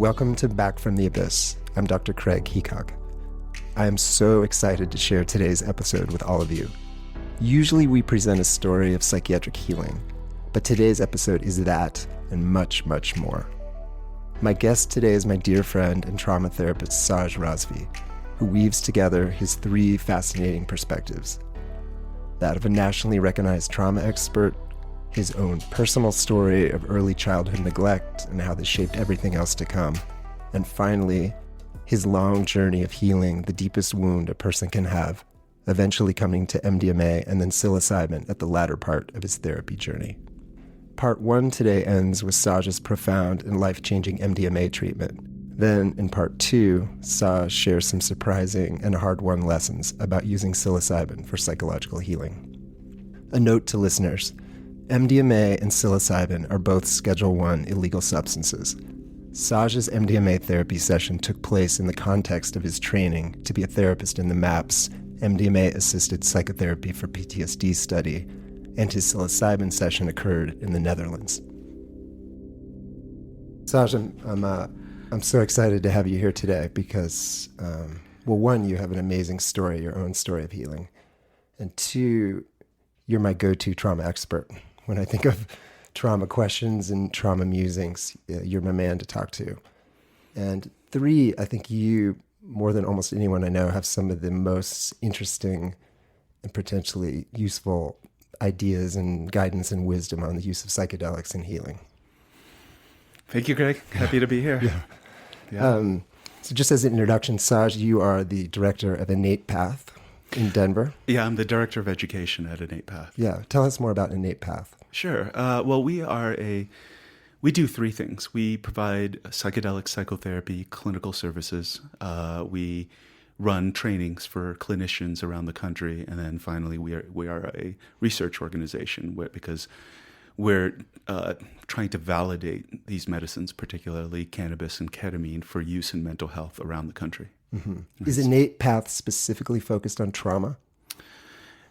Welcome to Back from the Abyss. I'm Dr. Craig Heacock. I am so excited to share today's episode with all of you. Usually we present a story of psychiatric healing, but today's episode is that and much, much more. My guest today is my dear friend and trauma therapist, Saj Razvi, who weaves together his three fascinating perspectives. That of a nationally recognized trauma expert, his own personal story of early childhood neglect and how this shaped everything else to come, and finally, his long journey of healing the deepest wound a person can have, eventually coming to MDMA and then psilocybin at the latter part of his therapy journey. Part 1 today ends with Saj's profound and life-changing MDMA treatment. Then, in Part 2, Saj shares some surprising and hard-won lessons about using psilocybin for psychological healing. A note to listeners, MDMA and psilocybin are both Schedule I illegal substances. Saj's MDMA therapy session took place in the context of his training to be a therapist in the MAPS MDMA-assisted psychotherapy for PTSD study, and his psilocybin session occurred in the Netherlands. Saj, I'm so excited to have you here today because, one, you have an amazing story, your own story of healing, and two, you're my go-to trauma expert. When I think of trauma questions and trauma musings, you're my man to talk to. And three, I think you, more than almost anyone I know, have some of the most interesting and potentially useful ideas and guidance and wisdom on the use of psychedelics in healing. Thank you, Greg. Happy to be here. Yeah. So just as an introduction, Saj, you are the director of Innate Path in Denver. Yeah, I'm the director of education at Innate Path. Yeah, tell us more about Innate Path. Sure. We do three things. We provide psychedelic psychotherapy clinical services. We run trainings for clinicians around the country, and then finally, we are a research organization because we're trying to validate these medicines, particularly cannabis and ketamine, for use in mental health around the country. Mm-hmm. Is Innate Path specifically focused on trauma?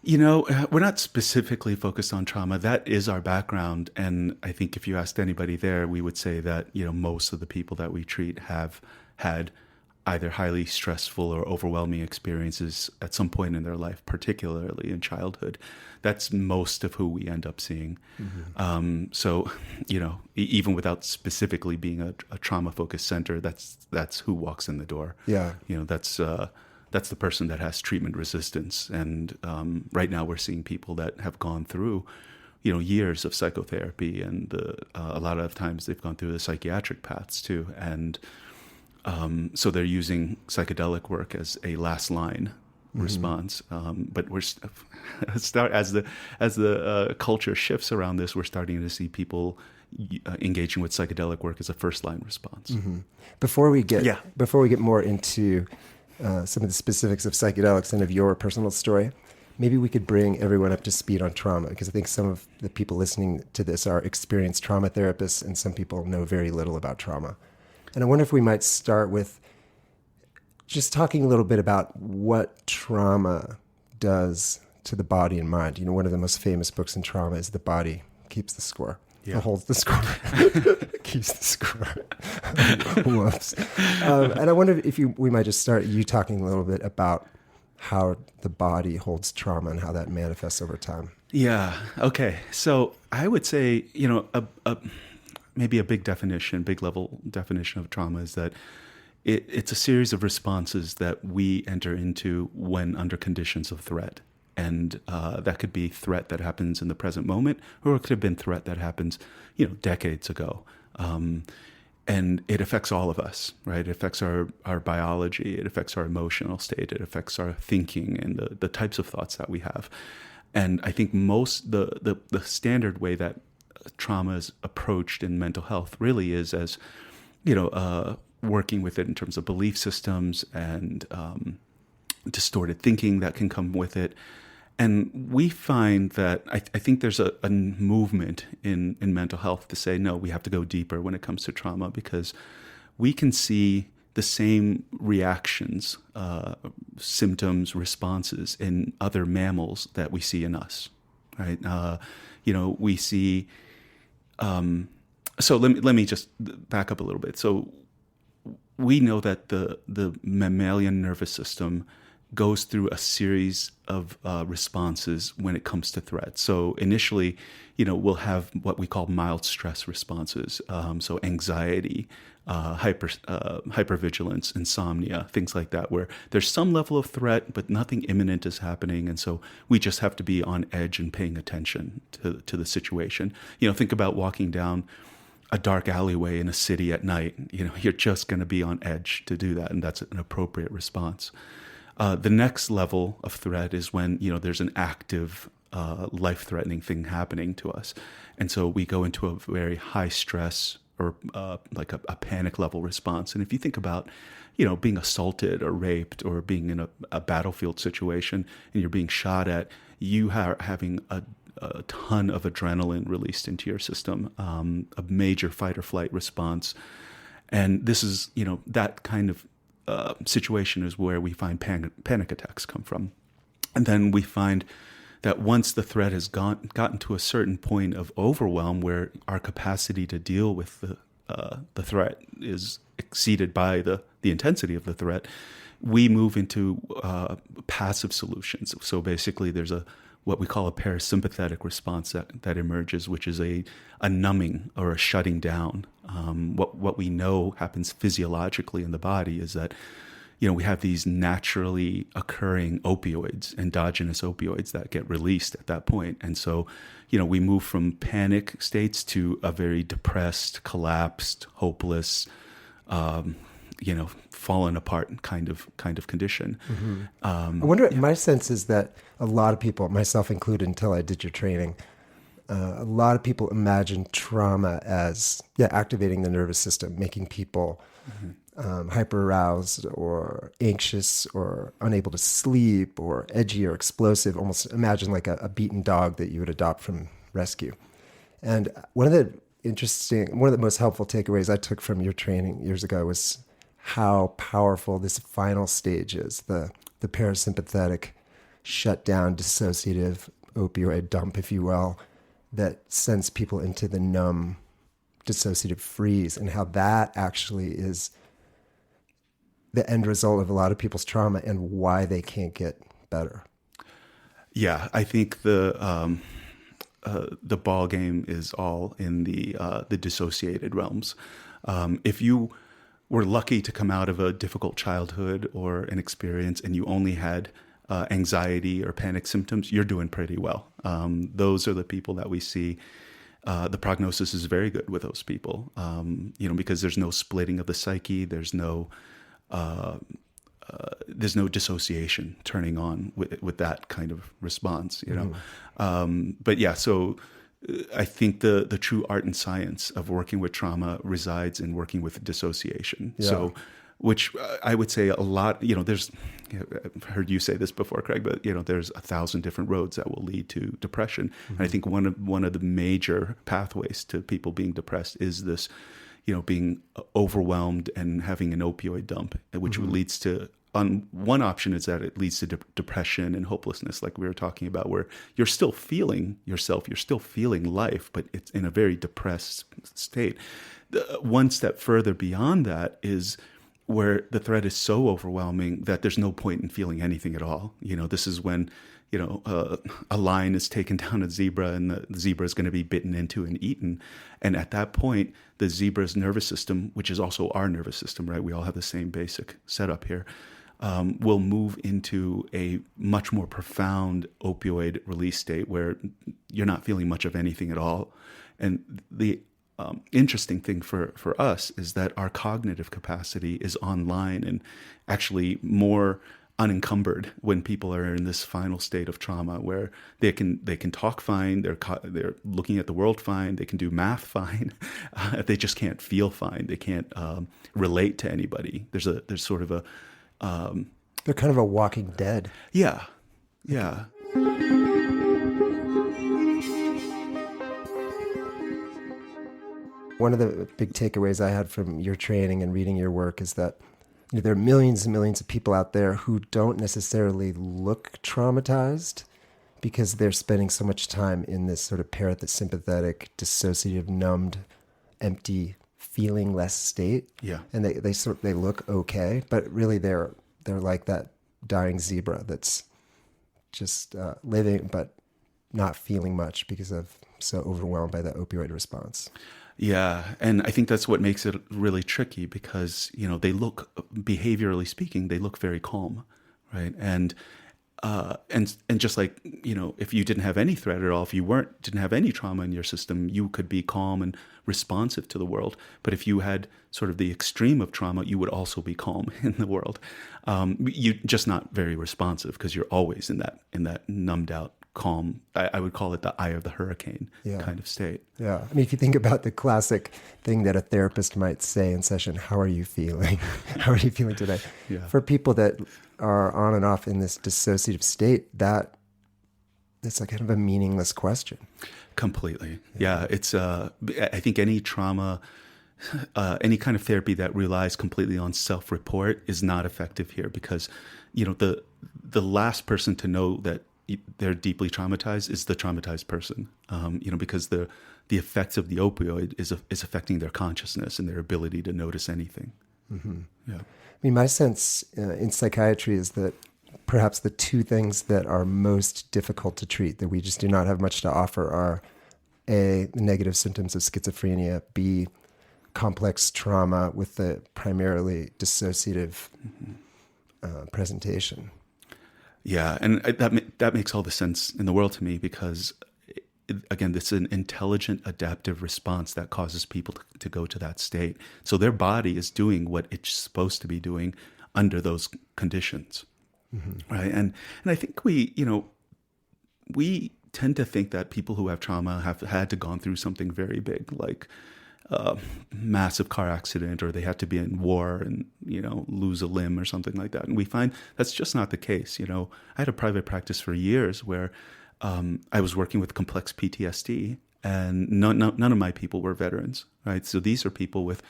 You know, we're not specifically focused on trauma. That is our background. And I think if you asked anybody there, we would say that, you know, most of the people that we treat have had either highly stressful or overwhelming experiences at some point in their life, particularly in childhood. That's most of who we end up seeing. Mm-hmm. So, you know, even without specifically being a trauma-focused center, that's who walks in the door. Yeah. You know, that's the person that has treatment resistance. And right now we're seeing people that have gone through, you know, years of psychotherapy, and a lot of times they've gone through the psychiatric paths too. And so they're using psychedelic work as a last line response. But we're as the culture shifts around this, we're starting to see people engaging with psychedelic work as a first line response. Mm-hmm. Before we get more into some of the specifics of psychedelics and of your personal story, maybe we could bring everyone up to speed on trauma, because I think some of the people listening to this are experienced trauma therapists, and some people know very little about trauma. And I wonder if we might start with just talking a little bit about what trauma does to the body and mind. You know, one of the most famous books in trauma is The Body Keeps the Score. Yeah. Or holds the score. Keeps the score. Whoops. And I wonder if we might just start you talking a little bit about how the body holds trauma and how that manifests over time. Yeah. Okay. So I would say, you know, maybe a big level definition of trauma is that it's a series of responses that we enter into when under conditions of threat. And that could be threat that happens in the present moment, or it could have been threat that happens, you know, decades ago. And it affects all of us, right? It affects our biology, it affects our emotional state, it affects our thinking and the types of thoughts that we have. And I think the standard way that trauma is approached in mental health really is as, you know, working with it in terms of belief systems and distorted thinking that can come with it. And we find that I think there's a movement in mental health to say, no, we have to go deeper when it comes to trauma, because we can see the same reactions, symptoms, responses in other mammals that we see in us, right? You know, we see. So let me just back up a little bit. So we know that the mammalian nervous system goes through a series of responses when it comes to threat. So initially, we'll have what we call mild stress responses. So anxiety, hypervigilance, insomnia, things like that, where there's some level of threat, but nothing imminent is happening. And so we just have to be on edge and paying attention to the situation. Think about walking down a dark alleyway in a city at night. You're just going to be on edge to do that. And that's an appropriate response. The next level of threat is when, there's an active, life-threatening thing happening to us. And so we go into a very high stress or like a panic level response. And if you think about, being assaulted or raped or being in a battlefield situation and you're being shot at, you are having a ton of adrenaline released into your system, a major fight or flight response. And this is, that kind of situation is where we find panic attacks come from. And then we find that once the threat has gotten to a certain point of overwhelm where our capacity to deal with the threat is exceeded by the intensity of the threat, we move into passive solutions. So basically there's what we call a parasympathetic response that emerges, which is a numbing or a shutting down. What we know happens physiologically in the body is that, we have these naturally occurring opioids, endogenous opioids that get released at that point. And so, we move from panic states to a very depressed, collapsed, hopeless, fallen apart kind of condition. Mm-hmm. I wonder, my sense is that a lot of people, myself included until I did your training, a lot of people imagine trauma as activating the nervous system, making people hyper aroused or anxious or unable to sleep or edgy or explosive. Almost imagine like a beaten dog that you would adopt from rescue. And one of the most helpful takeaways I took from your training years ago was how powerful this final stage is, the parasympathetic shutdown, dissociative opioid dump, if you will, that sends people into the numb, dissociative freeze, and how that actually is the end result of a lot of people's trauma and why they can't get better. Yeah, I think the ball game is all in the dissociated realms. If you were lucky to come out of a difficult childhood or an experience and you only had anxiety or panic symptoms, you're doing pretty well. Those are the people that we see. The prognosis is very good with those people, because there's no splitting of the psyche. There's no dissociation turning on with that kind of response, But yeah, so I think the true art and science of working with trauma resides in working with dissociation. Yeah. So, which I would say a lot, there's, I've heard you say this before, Craig, but there's 1,000 different roads that will lead to depression. Mm-hmm. And I think one of the major pathways to people being depressed is this, being overwhelmed and having an opioid dump, which leads to, one option is that it leads to depression and hopelessness, like we were talking about, where you're still feeling yourself, you're still feeling life, but it's in a very depressed state. One step further beyond that is where the threat is so overwhelming that there's no point in feeling anything at all. This is when, a lion is taken down a zebra and the zebra is going to be bitten into and eaten. And at that point, the zebra's nervous system, which is also our nervous system, right? We all have the same basic setup here, will move into a much more profound opioid release state where you're not feeling much of anything at all. And the interesting thing for us is that our cognitive capacity is online and actually more unencumbered when people are in this final state of trauma, where they can talk fine, they're looking at the world fine, they can do math fine, they just can't feel fine, they can't relate to anybody. There's sort of a they're kind of a walking dead. Yeah. One of the big takeaways I had from your training and reading your work is that there are millions and millions of people out there who don't necessarily look traumatized because they're spending so much time in this sort of parasympathetic, dissociative, numbed, empty feeling less state. Yeah. And they look okay, but really they're like that dying zebra that's just living but not feeling much because of so overwhelmed by the opioid response. Yeah, and I think that's what makes it really tricky because, they look, behaviorally speaking, they look very calm, right? And just like, if you didn't have any threat at all, if you didn't have any trauma in your system, you could be calm and responsive to the world. But if you had sort of the extreme of trauma, you would also be calm in the world. You're just not very responsive because you're always in that numbed out, calm, I would call it the eye of the hurricane kind of state. Yeah. I mean, if you think about the classic thing that a therapist might say in session, how are you feeling? How are you feeling today? Yeah. For people that are on and off in this dissociative state, that's like kind of a meaningless question. Completely. Yeah. It's, I think any trauma, any kind of therapy that relies completely on self-report is not effective here because, the last person to know that they're deeply traumatized is the traumatized person, because the effects of the opioid is affecting their consciousness and their ability to notice anything. Mm-hmm. Yeah. I mean, my sense in psychiatry is that perhaps the two things that are most difficult to treat, that we just do not have much to offer, are A, the negative symptoms of schizophrenia, B, complex trauma with the primarily dissociative presentation. Yeah, and that makes all the sense in the world to me because, again, this is an intelligent, adaptive response that causes people to go to that state. So their body is doing what it's supposed to be doing under those conditions, right? And I think we tend to think that people who have trauma have had to gone through something very big, like massive car accident, or they had to be in war and, lose a limb or something like that. And we find that's just not the case. I had a private practice for years where I was working with complex PTSD, and none of my people were veterans, right? So these are people with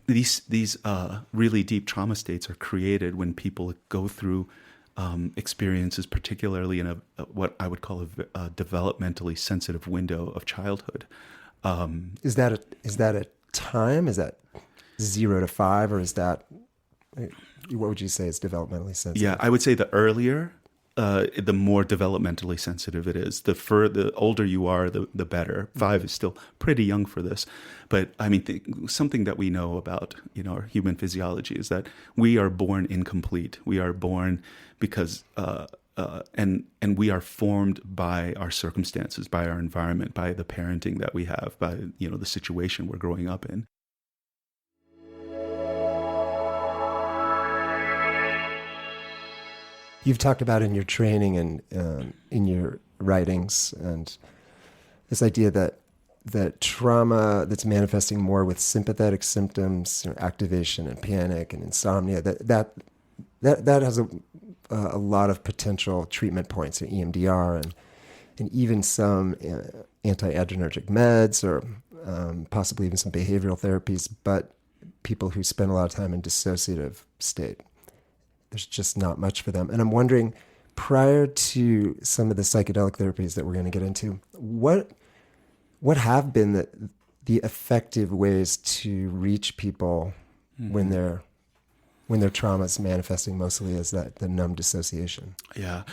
these really deep trauma states are created when people go through experiences, particularly in what I would call a developmentally sensitive window of childhood. Is that a time? Is that 0 to 5, or is that, what would you say is developmentally sensitive? Yeah, I would say the earlier, the more developmentally sensitive it is. The older you are, the better. 5 is still pretty young for this. But I mean, something that we know about, our human physiology is that we are born incomplete. We are born because, and we are formed by our circumstances, by our environment, by the parenting that we have, by, the situation we're growing up in. You've talked about in your training and in your writings, and this idea that trauma that's manifesting more with sympathetic symptoms, activation and panic and insomnia, that has a lot of potential treatment points in EMDR and even some anti-adrenergic meds, or possibly even some behavioral therapies. But people who spend a lot of time in dissociative state, there's just not much for them. And I'm wondering, prior to some of the psychedelic therapies that we're going to get into, what have been the effective ways to reach people when their trauma is manifesting mostly as the numb dissociation? Yeah,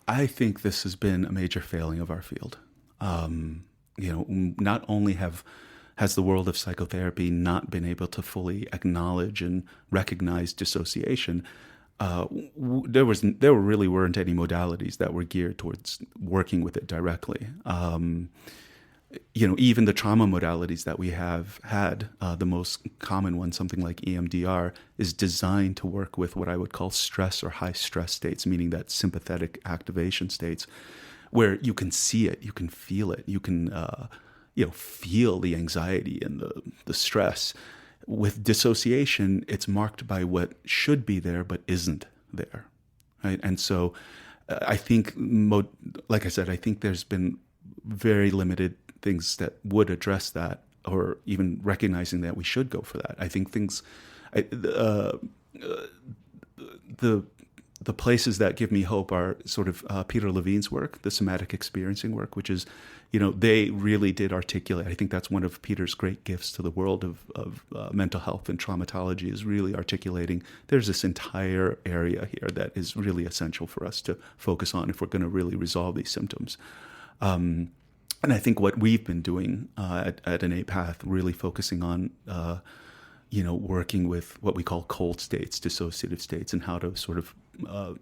I think this has been a major failing of our field. Not only has the world of psychotherapy not been able to fully acknowledge and recognize dissociation, there really weren't any modalities that were geared towards working with it directly. Even the trauma modalities that we have had, the most common one, something like EMDR, is designed to work with what I would call stress or high stress states, meaning that sympathetic activation states where you can see it, you can feel it, you can feel the anxiety and the stress. With dissociation, it's marked by what should be there but isn't there, right? And so I think, like I said, I think there's been very limited things that would address that, or even recognizing that we should go for that. I think the the places that give me hope are sort of Peter Levine's work, the somatic experiencing work, which is, they really did articulate. I think that's one of Peter's great gifts to the world of mental health and traumatology, is really articulating there's this entire area here that is really essential for us to focus on if we're going to really resolve these symptoms. And I think what we've been doing at Innate Path, really focusing on working with what we call cold states, dissociative states, and how to sort of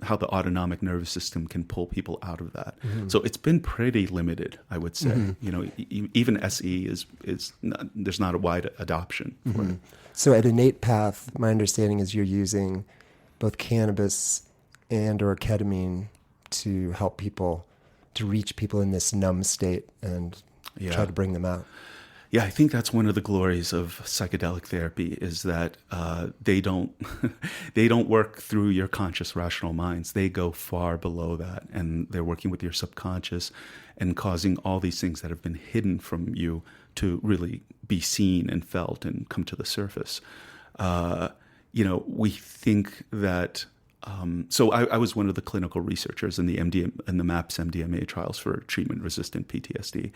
how the autonomic nervous system can pull people out of that. Mm-hmm. So it's been pretty limited, I would say. Mm-hmm. Even SE is not, there's not a wide adoption for it. So at Innate Path, my understanding is you're using both cannabis and or ketamine to help people, to reach people in this numb state and try to bring them out. Yeah, I think that's one of the glories of psychedelic therapy, is that they don't they don't work through your conscious rational minds. They go far below that, and they're working with your subconscious and causing all these things that have been hidden from you to really be seen and felt and come to the surface. We think that. So I was one of the clinical researchers in the MAPS MDMA trials for treatment-resistant PTSD.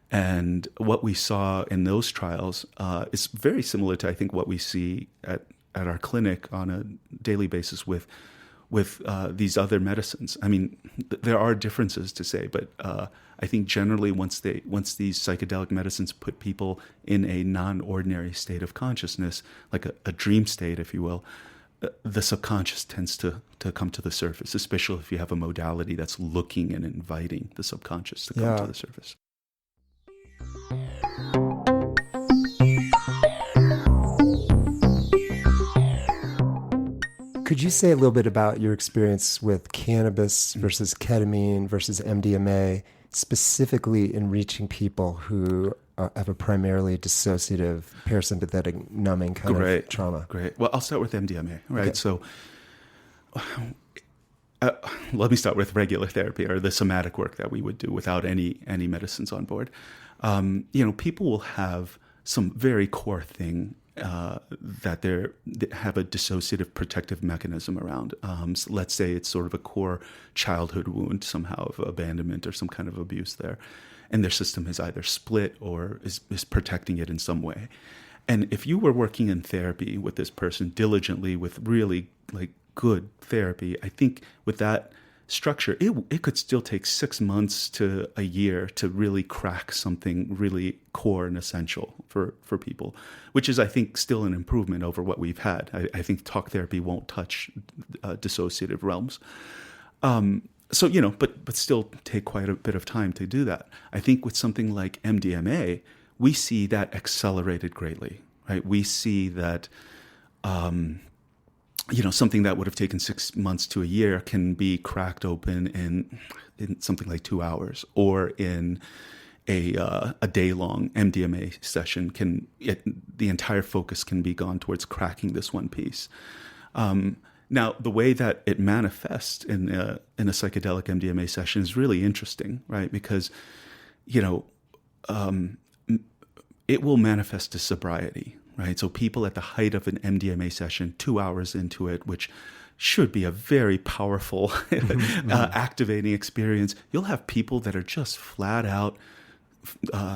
And what we saw in those trials is very similar to, I think, what we see at our clinic on a daily basis with these other medicines. I mean, there are differences to say, but I think generally once these psychedelic medicines put people in a non-ordinary state of consciousness, like a dream state, if you will, the subconscious tends to come to the surface, especially if you have a modality that's looking and inviting the subconscious to come to the surface. Could you say a little bit about your experience with cannabis versus ketamine versus MDMA, specifically in reaching people who have a primarily dissociative, parasympathetic, numbing kind of trauma? Great. Well, I'll start with MDMA, right? Okay. So let me start with regular therapy, or the somatic work that we would do without any medicines on board. People will have some very core thing that they have a dissociative protective mechanism around. So let's say it's sort of a core childhood wound somehow of abandonment or some kind of abuse there. And their system is either split or is protecting it in some way. And if you were working in therapy with this person diligently, with really like good therapy, I think with that structure, it could still take 6 months to a year to really crack something really core and essential for people, which is, I think, still an improvement over what we've had. I think talk therapy won't touch dissociative realms. But still take quite a bit of time to do that. I think with something like MDMA, we see that accelerated greatly, right? We see that, something that would have taken 6 months to a year can be cracked open in something like 2 hours, or in a day-long MDMA session the entire focus can be gone towards cracking this one piece. Now, the way that it manifests in a psychedelic MDMA session is really interesting, right? Because, it will manifest as sobriety, right? So people at the height of an MDMA session, 2 hours into it, which should be a very powerful, activating experience, you'll have people that are just flat out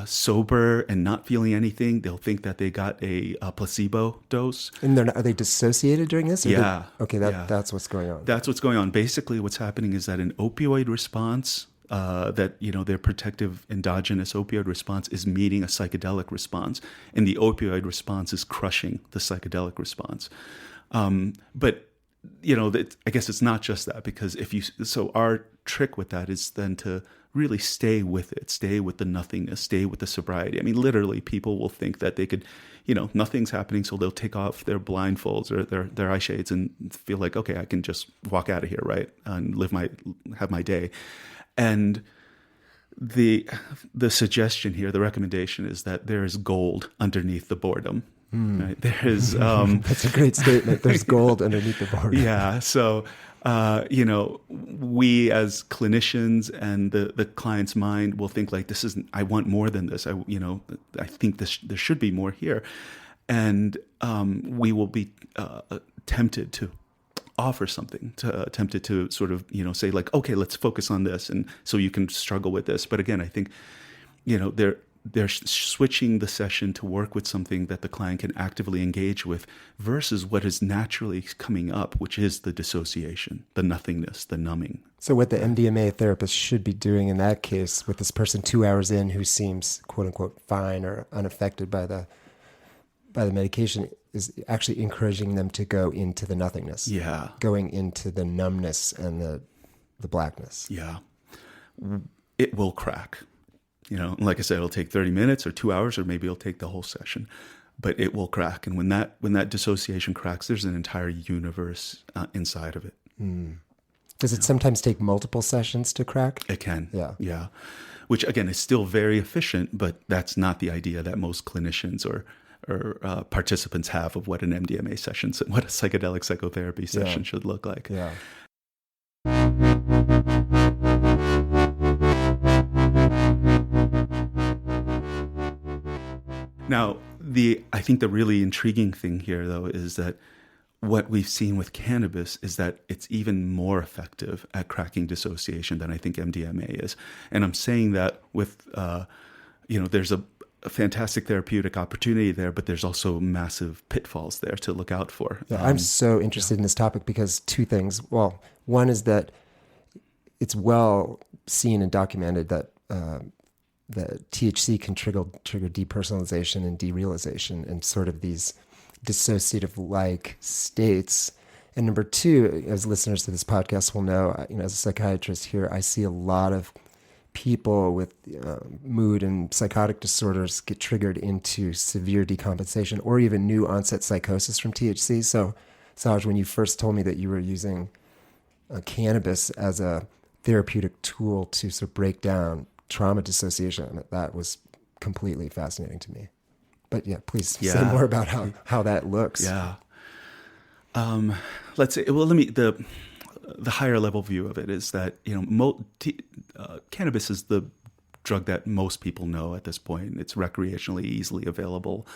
sober and not feeling anything. They'll think that they got a placebo dose. And are they dissociated during this? Yeah. That's what's going on. That's what's going on. Basically, what's happening is that an opioid response, their protective endogenous opioid response is meeting a psychedelic response, and the opioid response is crushing the psychedelic response. But I guess it's not just that, because so our trick with that is then to really stay with it, stay with the nothingness, stay with the sobriety. I mean, literally, people will think that they could, nothing's happening, so they'll take off their blindfolds or their eye shades and feel like, okay, I can just walk out of here, right, and have my day. And the suggestion here, the recommendation is that there is gold underneath the boredom. Right? There is. That's a great statement. There's gold underneath the boredom. Yeah. So, we as clinicians and the client's mind will think like, I want more than this. I think there should be more here. And we will be tempted to offer something, to attempt it to sort of, say like, okay, let's focus on this. And so you can struggle with this. But again, I think, they're switching the session to work with something that the client can actively engage with versus what is naturally coming up, which is the dissociation, the nothingness, the numbing. So what the MDMA therapist should be doing in that case with this person 2 hours in who seems quote unquote fine or unaffected by the medication is actually encouraging them to go into the nothingness. Yeah. Going into the numbness and the blackness. Yeah. It will crack. Like I said, it'll take 30 minutes or 2 hours, or maybe it'll take the whole session, but it will crack. And when that dissociation cracks, there's an entire universe inside of it. Does it sometimes take multiple sessions to crack? It can. Yeah. Yeah. Which again is still very efficient, but that's not the idea that most clinicians or participants have of what an MDMA session, what a psychedelic psychotherapy session should look like. Yeah. Now, I think the really intriguing thing here, though, is that what we've seen with cannabis is that it's even more effective at cracking dissociation than I think MDMA is. And I'm saying that with, there's a fantastic therapeutic opportunity there, but there's also massive pitfalls there to look out for. Yeah, I'm so interested in this topic because two things. Well, one is that it's well seen and documented that that THC can trigger depersonalization and derealization and sort of these dissociative-like states. And number two, as listeners to this podcast will know, as a psychiatrist here, I see a lot of people with mood and psychotic disorders get triggered into severe decompensation or even new onset psychosis from THC. So, Saj, when you first told me that you were using cannabis as a therapeutic tool to sort of break down trauma dissociation, that was completely fascinating to me. But yeah, please say more about how that looks. Yeah. Let's say, the higher level view of it is that, cannabis is the drug that most people know at this point. It's recreationally easily available.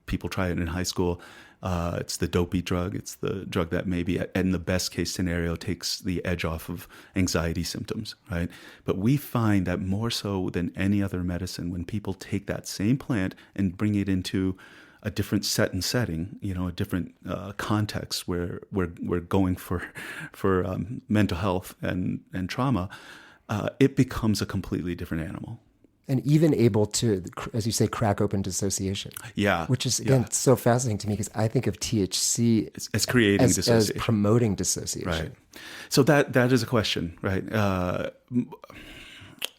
People try it in high school. It's the dopey drug. It's the drug that maybe in the best case scenario takes the edge off of anxiety symptoms, right? But we find that more so than any other medicine, when people take that same plant and bring it into a different setting, a different context where we're going for mental health and trauma, it becomes a completely different animal. And even able to, as you say, crack open dissociation. Yeah. Which is, again, so fascinating to me because I think of THC as creating dissociation. As promoting dissociation. Right. So that is a question, right?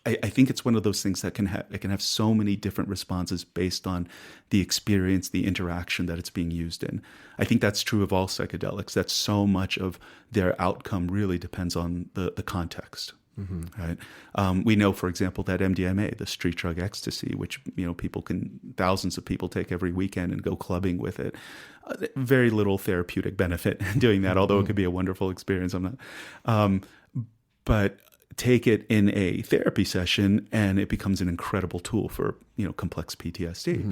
I think it's one of those things that can have so many different responses based on the experience, the interaction that it's being used in. I think that's true of all psychedelics, that so much of their outcome really depends on the context. Mm-hmm. Right. We know, for example, that MDMA, the street drug ecstasy, which thousands of people take every weekend and go clubbing with it. Very little therapeutic benefit in doing that, although it could be a wonderful experience. But take it in a therapy session, and it becomes an incredible tool for complex PTSD.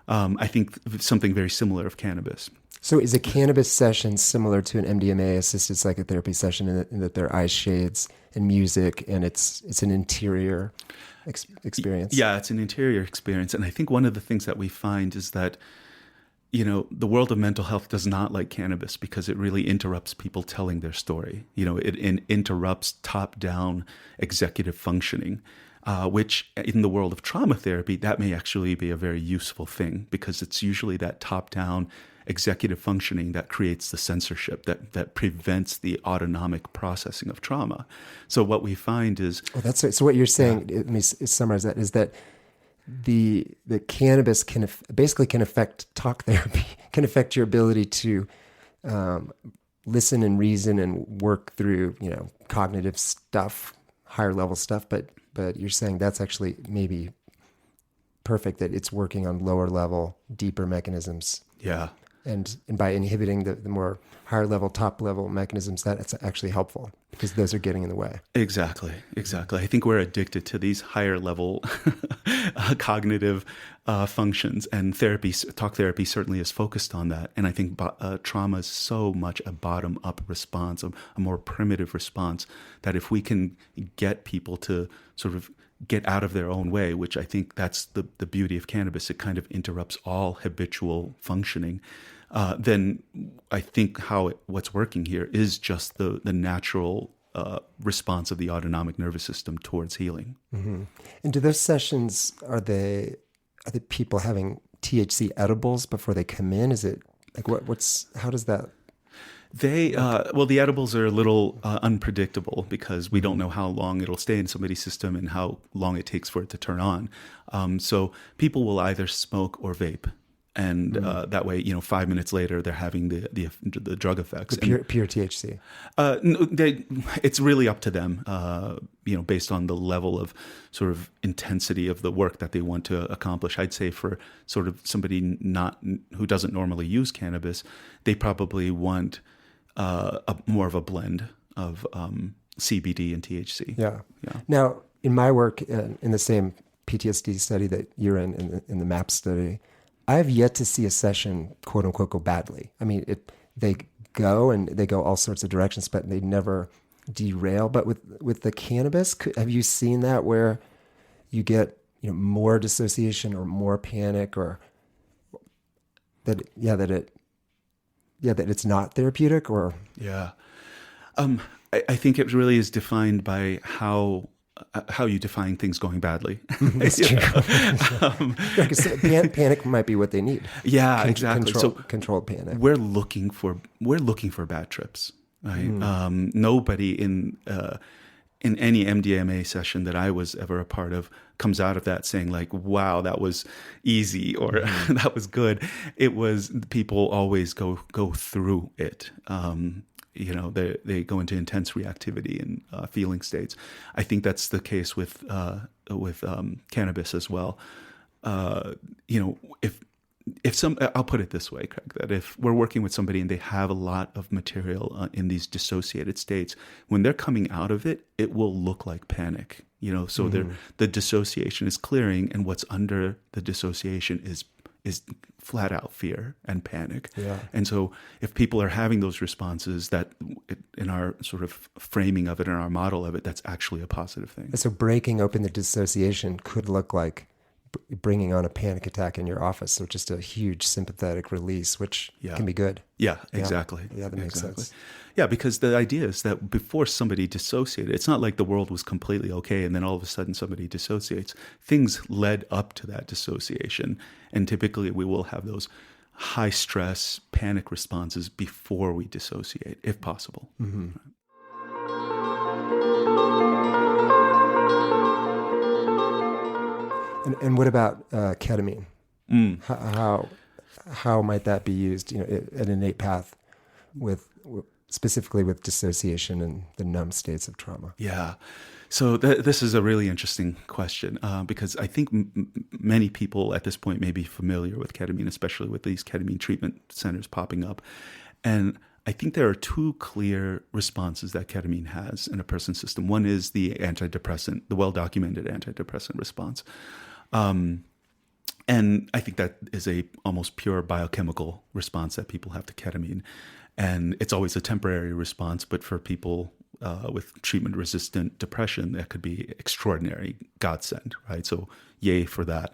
Mm-hmm. I think something very similar of cannabis. So is a cannabis session similar to an MDMA-assisted psychotherapy session in that there are eye shades and music, and it's an interior experience? Yeah, it's an interior experience. And I think one of the things that we find is that, the world of mental health does not like cannabis because it really interrupts people telling their story. It interrupts top-down executive functioning. Which in the world of trauma therapy, that may actually be a very useful thing because it's usually that top-down executive functioning that creates the censorship that prevents the autonomic processing of trauma. So what we find is... Oh, that's right. So what you're saying, let me summarize that, is that the cannabis can affect talk therapy, can affect your ability to listen and reason and work through, cognitive stuff, higher level stuff, but you're saying that's actually maybe perfect, that it's working on lower level, deeper mechanisms. Yeah. And by inhibiting the more higher level, top level mechanisms, that's actually helpful because those are getting in the way. Exactly. I think we're addicted to these higher level cognitive functions, and talk therapy certainly is focused on that. And I think trauma is so much a bottom up response, a more primitive response, that if we can get people to sort of get out of their own way, which I think that's the beauty of cannabis, it kind of interrupts all habitual functioning. Then I think what's working here is just the natural response of the autonomic nervous system towards healing. Mm-hmm. And do those sessions, are they people having THC edibles before they come in? Is it like how does that? The edibles are a little unpredictable because we don't know how long it'll stay in somebody's system and how long it takes for it to turn on. So people will either smoke or vape. And that way, 5 minutes later, they're having the drug effects. The pure THC. It's really up to them, based on the level of sort of intensity of the work that they want to accomplish. I'd say for sort of somebody who doesn't normally use cannabis, they probably want more of a blend of CBD and THC. Yeah. Now, in my work in the same PTSD study that you're in the MAP study, I have yet to see a session, quote unquote, go badly. I mean, they go all sorts of directions, but they never derail. But with the cannabis, have you seen that where you get more dissociation or more panic, or that it's not therapeutic? Or I think it really is defined by how you define things going badly. That's true. Panic might be what they need. Yeah, exactly. Controlled panic. We're looking for bad trips. Right? Nobody in any MDMA session that I was ever a part of comes out of that saying like, "Wow, that was easy," or "That was good." It was people always go through it. They go into intense reactivity and feeling states. I think that's the case with cannabis as well. I'll put it this way, Craig, that if we're working with somebody and they have a lot of material in these dissociated states, when they're coming out of it, it will look like panic. So the dissociation is clearing, and what's under the dissociation is flat out fear and panic. Yeah. And so if people are having those responses, that in our sort of framing of it, in our model of it, that's actually a positive thing. So breaking open the dissociation could look like bringing on a panic attack in your office. So just a huge sympathetic release, which can be good. Yeah, exactly. Yeah, that makes sense. Yeah, because the idea is that before somebody dissociated, it's not like the world was completely okay and then all of a sudden somebody dissociates. Things led up to that dissociation. And typically we will have those high stress panic responses before we dissociate, if possible. Mm-hmm. And what about ketamine? How might that be used? At Innate Path, specifically with dissociation and the numb states of trauma. Yeah. So this is a really interesting question because I think many people at this point may be familiar with ketamine, especially with these ketamine treatment centers popping up. And I think there are two clear responses that ketamine has in a person's system. One is the antidepressant, the well-documented antidepressant response. And I think that is a almost pure biochemical response that people have to ketamine. And it's always a temporary response, but for people with treatment-resistant depression, that could be extraordinary godsend, right? So yay for that.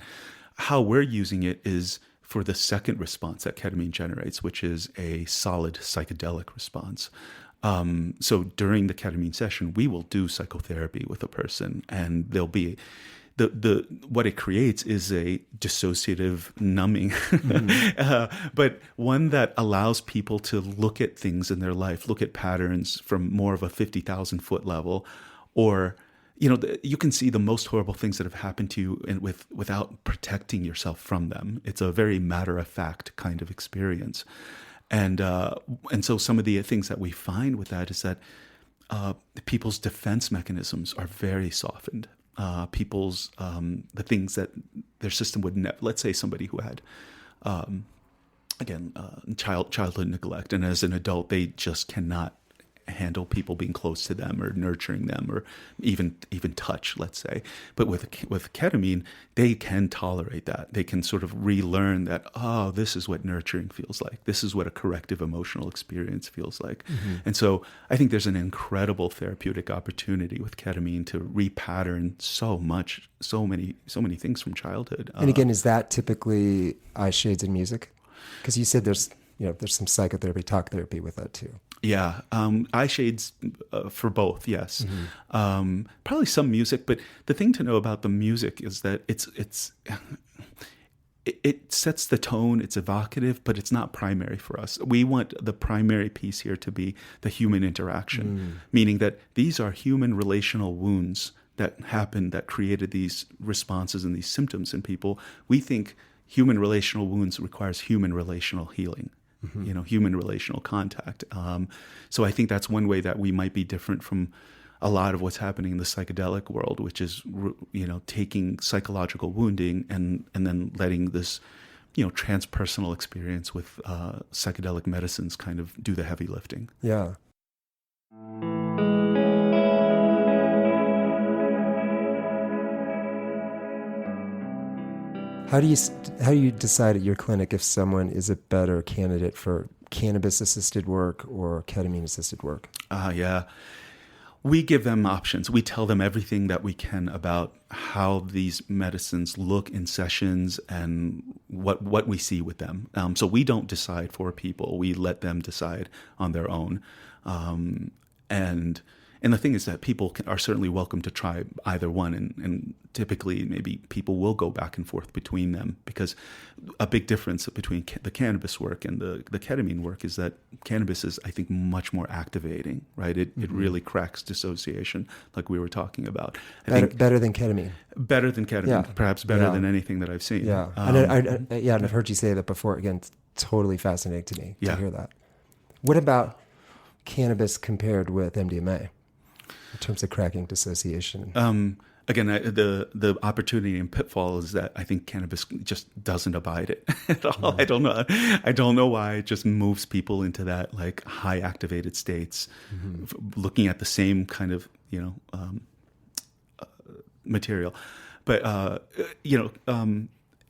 How we're using it is for the second response that ketamine generates, which is a solid psychedelic response. So during the ketamine session, we will do psychotherapy with a person, and there'll be what it creates is a dissociative numbing, but one that allows people to look at things in their life, look at patterns from more of a 50,000 foot level, or you can see the most horrible things that have happened to you without protecting yourself from them. It's a very matter-of-fact kind of experience. And so some of the things that we find with that is that people's defense mechanisms are very softened. The things that their system would never, let's say somebody who had again, childhood neglect, and as an adult, they just cannot handle people being close to them or nurturing them or even touch, let's say. But with ketamine, they can tolerate that. They can sort of relearn that, oh, this is what nurturing feels like. This is what a corrective emotional experience feels like. And so I think there's an incredible therapeutic opportunity with ketamine to repattern so many things from childhood. And again, is that typically eye shades and music? Because you said there's some psychotherapy, talk therapy with that too. Yeah, eye shades for both, yes. Probably some music, but the thing to know about the music is that it sets the tone, it's evocative, but it's not primary for us. We want the primary piece here to be the human interaction, meaning that these are human relational wounds that happened that created these responses and these symptoms in people. We think human relational wounds requires human relational healing. Human relational contact. So I think that's one way that we might be different from a lot of what's happening in the psychedelic world, which is, taking psychological wounding and then letting this, transpersonal experience with psychedelic medicines kind of do the heavy lifting. Yeah. How do you decide at your clinic if someone is a better candidate for cannabis-assisted work or ketamine-assisted work? Yeah. We give them options. We tell them everything that we can about how these medicines look in sessions and what we see with them. So we don't decide for people. We let them decide on their own. And the thing is that people are certainly welcome to try either one, and typically maybe people will go back and forth between them, because a big difference between the cannabis work and the ketamine work is that cannabis is, I think, much more activating, right? It really cracks dissociation, like we were talking about. Better than ketamine. Better than ketamine, perhaps better than anything that I've seen. Yeah, and I've heard you say that before. Again, it's totally fascinating to me to hear that. What about cannabis compared with MDMA? In terms of cracking dissociation? Again, the opportunity and pitfall is that I think cannabis just doesn't abide it at all. Mm-hmm. I don't know why it just moves people into that like high activated states, looking at the same kind of material, but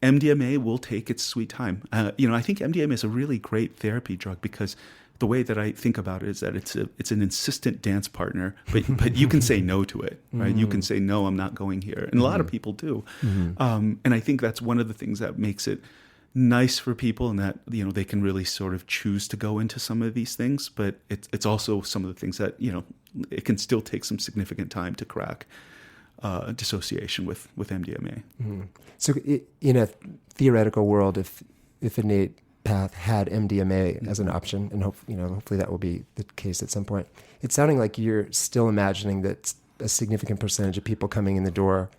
MDMA will take its sweet time. I think MDMA is a really great therapy drug because the way that I think about it is that it's an insistent dance partner, but you can say no to it, right? You can say, no, I'm not going here. And a lot of people do. And I think that's one of the things that makes it nice for people, and that, they can really sort of choose to go into some of these things, but it's also some of the things that, it can still take some significant time to crack dissociation with MDMA. So in a theoretical world, if Innate Path had MDMA as an option, and hopefully that will be the case at some point, it's sounding like you're still imagining that a significant percentage of people coming in the door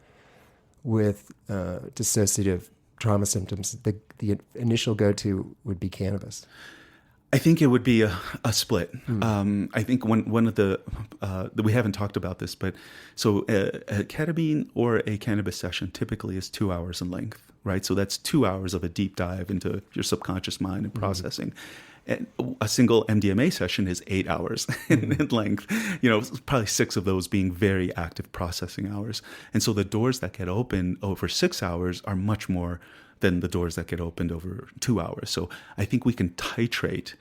with dissociative trauma symptoms, the initial go-to would be cannabis. I think it would be a split. I think one of the we haven't talked about this, but so a ketamine or a cannabis session typically is 2 hours in length, right? So that's 2 hours of a deep dive into your subconscious mind and processing. And a single MDMA session is 8 hours in length, probably 6 of those being very active processing hours. And so the doors that get open over 6 hours are much more than the doors that get opened over 2 hours. So I think we can titrate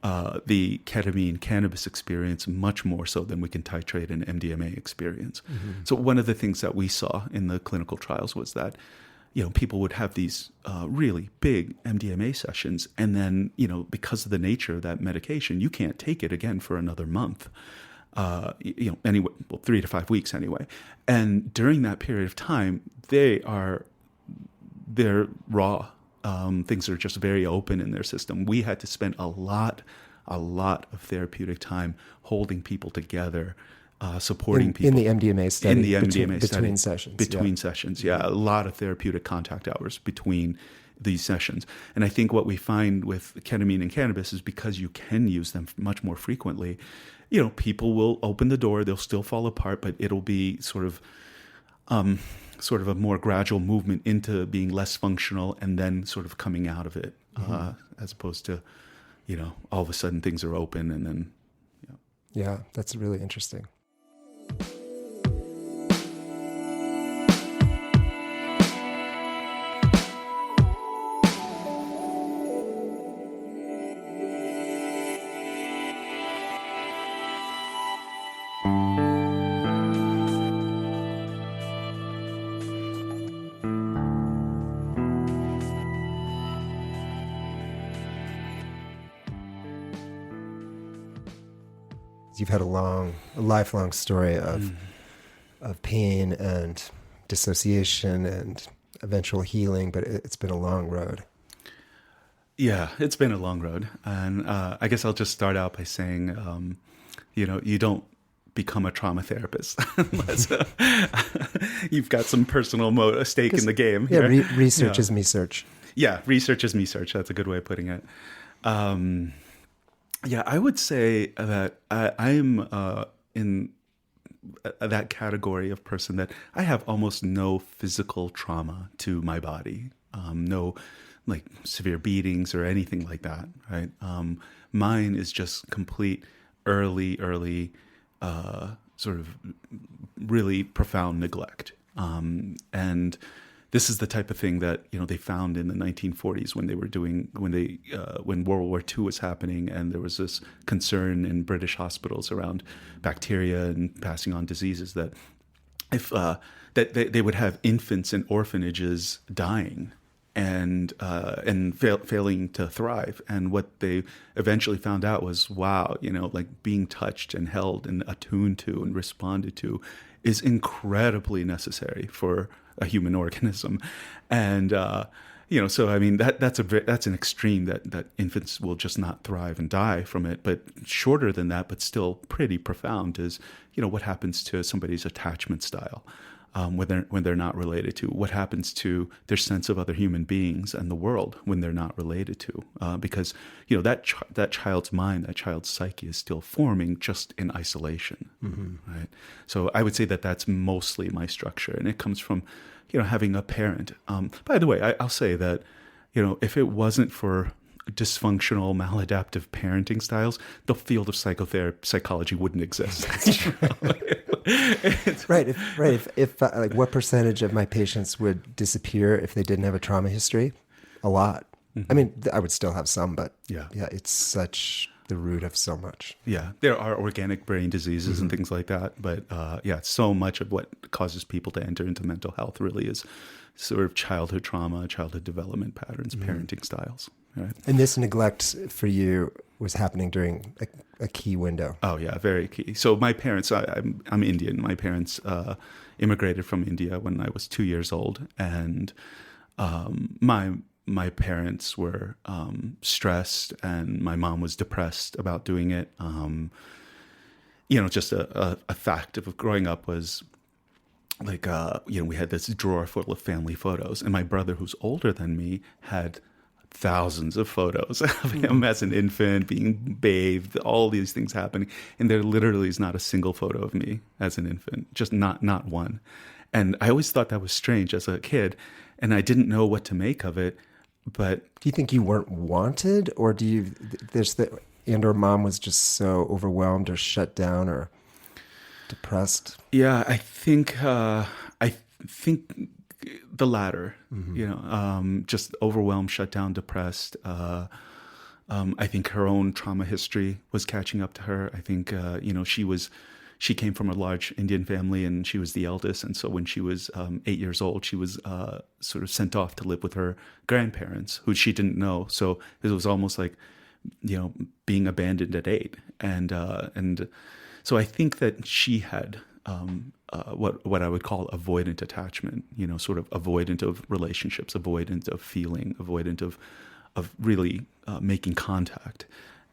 the ketamine cannabis experience much more so than we can titrate an MDMA experience. So one of the things that we saw in the clinical trials was that, people would have these really big MDMA sessions, and then, because of the nature of that medication, you can't take it again for another month. Anyway, 3 to 5 weeks anyway. And during that period of time, they're raw. Things are just very open in their system. We had to spend a lot of therapeutic time holding people together, supporting people. In the MDMA study. In the MDMA study. Between sessions. Between sessions, yeah. A lot of therapeutic contact hours between these sessions. And I think what we find with ketamine and cannabis is because you can use them much more frequently, people will open the door, they'll still fall apart, but it'll be sort of a more gradual movement into being less functional and then sort of coming out of it. as opposed to, all of a sudden things are open and then, Yeah, that's really interesting. You've had a lifelong story of pain and dissociation and eventual healing, but it's been a long road. Yeah, it's been a long road. And I guess I'll just start out by saying, you don't become a trauma therapist unless you've got some personal stake in the game. Yeah, research is me search. Yeah, research is me search. That's a good way of putting it. Yeah, I would say that I'm in that category of person that I have almost no physical trauma to my body, no like severe beatings or anything like that, right? Mine is just complete early, sort of really profound neglect. And this is the type of thing that they found in the 1940s when World War II was happening, and there was this concern in British hospitals around bacteria and passing on diseases that if that they would have infants in orphanages dying and failing to thrive. And what they eventually found out was, wow, like being touched and held and attuned to and responded to is incredibly necessary for a human organism. And so I mean that's an extreme that infants will just not thrive and die from it. But shorter than that, but still pretty profound, is what happens to somebody's attachment style when they're not related to, what happens to their sense of other human beings and the world when they're not related to, because that child's mind, that child's psyche is still forming just in isolation, right? So I would say that that's mostly my structure, and it comes from having a parent. By the way, I'll say that if it wasn't for dysfunctional, maladaptive parenting styles, the field of psychology wouldn't exist. Right. If like, what percentage of my patients would disappear if they didn't have a trauma history? A lot. I mean, I would still have some, but yeah, it's such the root of so much. Yeah, there are organic brain diseases and things like that, but so much of what causes people to enter into mental health really is sort of childhood trauma, childhood development patterns, parenting styles. Right? And this neglect for you was happening during a key window. Oh yeah, very key. So my parents, I'm Indian. My parents immigrated from India when I was 2 years old, and my parents were stressed, and my mom was depressed about doing it. Just a fact of growing up was like, we had this drawer full of family photos, and my brother, who's older than me, had thousands of photos of him as an infant, being bathed, all these things happening. And there literally is not a single photo of me as an infant, just not one. And I always thought that was strange as a kid, and I didn't know what to make of it. But do you think you weren't wanted, or or mom was just so overwhelmed or shut down or depressed? Yeah, I think the latter. Just overwhelmed, shut down, depressed. I think her own trauma history was catching up to her. I think she came from a large Indian family, and she was the eldest. And so when she was 8 years old, she was sort of sent off to live with her grandparents, who she didn't know. So it was almost like, being abandoned at 8. And so I think that she had what I would call avoidant attachment, sort of avoidant of relationships, avoidant of feeling, avoidant of really making contact.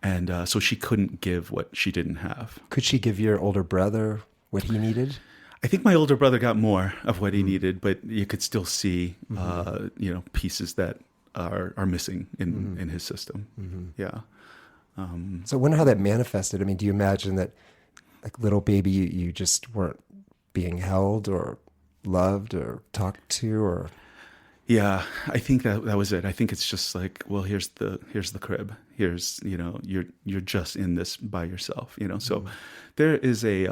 And so she couldn't give what she didn't have. Could she give your older brother what he needed? I think my older brother got more of what he needed, but you could still see, pieces that are missing in his system. Yeah. So I wonder how that manifested. I mean, do you imagine that, like little baby, you just weren't being held or loved or talked to, or? Yeah, I think that was it. I think it's just like, well, here's the crib. Here's, you're just in this by yourself, So there is a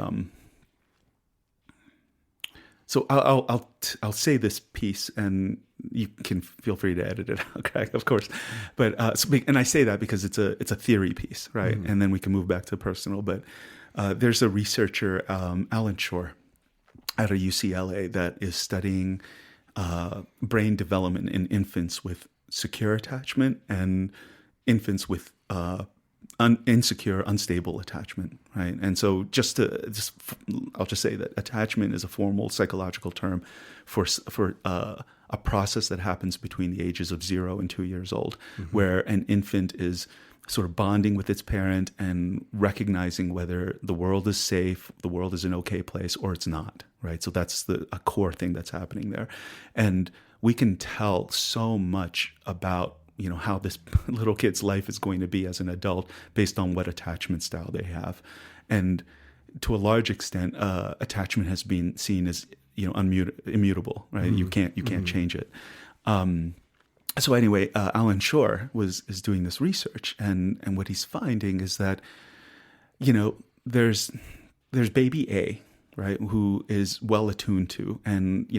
so I'll say this piece, and you can feel free to edit it out, Craig, of course. But and I say that because it's a theory piece, right? And then we can move back to personal. But there's a researcher, Alan Shore, out of UCLA, that is studying brain development in infants with secure attachment and infants with insecure, unstable attachment, right? And so I'll just say that attachment is a formal psychological term for a process that happens between the ages of 0 and 2 years old, where an infant is sort of bonding with its parent and recognizing whether the world is safe, the world is an okay place, or it's not, right? So that's a core thing that's happening there. And we can tell so much about, how this little kid's life is going to be as an adult based on what attachment style they have. And to a large extent, attachment has been seen as, immutable, right? You can't change it. So anyway, Alan Shore is doing this research, and what he's finding is that, there's baby A, right, who is well attuned to, and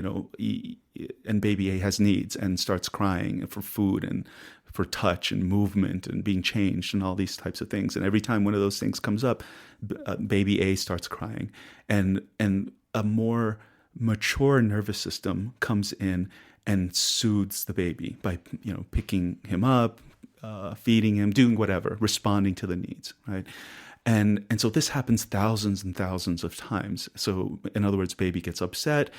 and baby A has needs and starts crying for food and for touch and movement and being changed and all these types of things. And every time one of those things comes up, baby A starts crying, and a more mature nervous system comes in and soothes the baby by, picking him up, feeding him, doing whatever, responding to the needs, right? And so this happens thousands and thousands of times. So in other words, baby gets upset,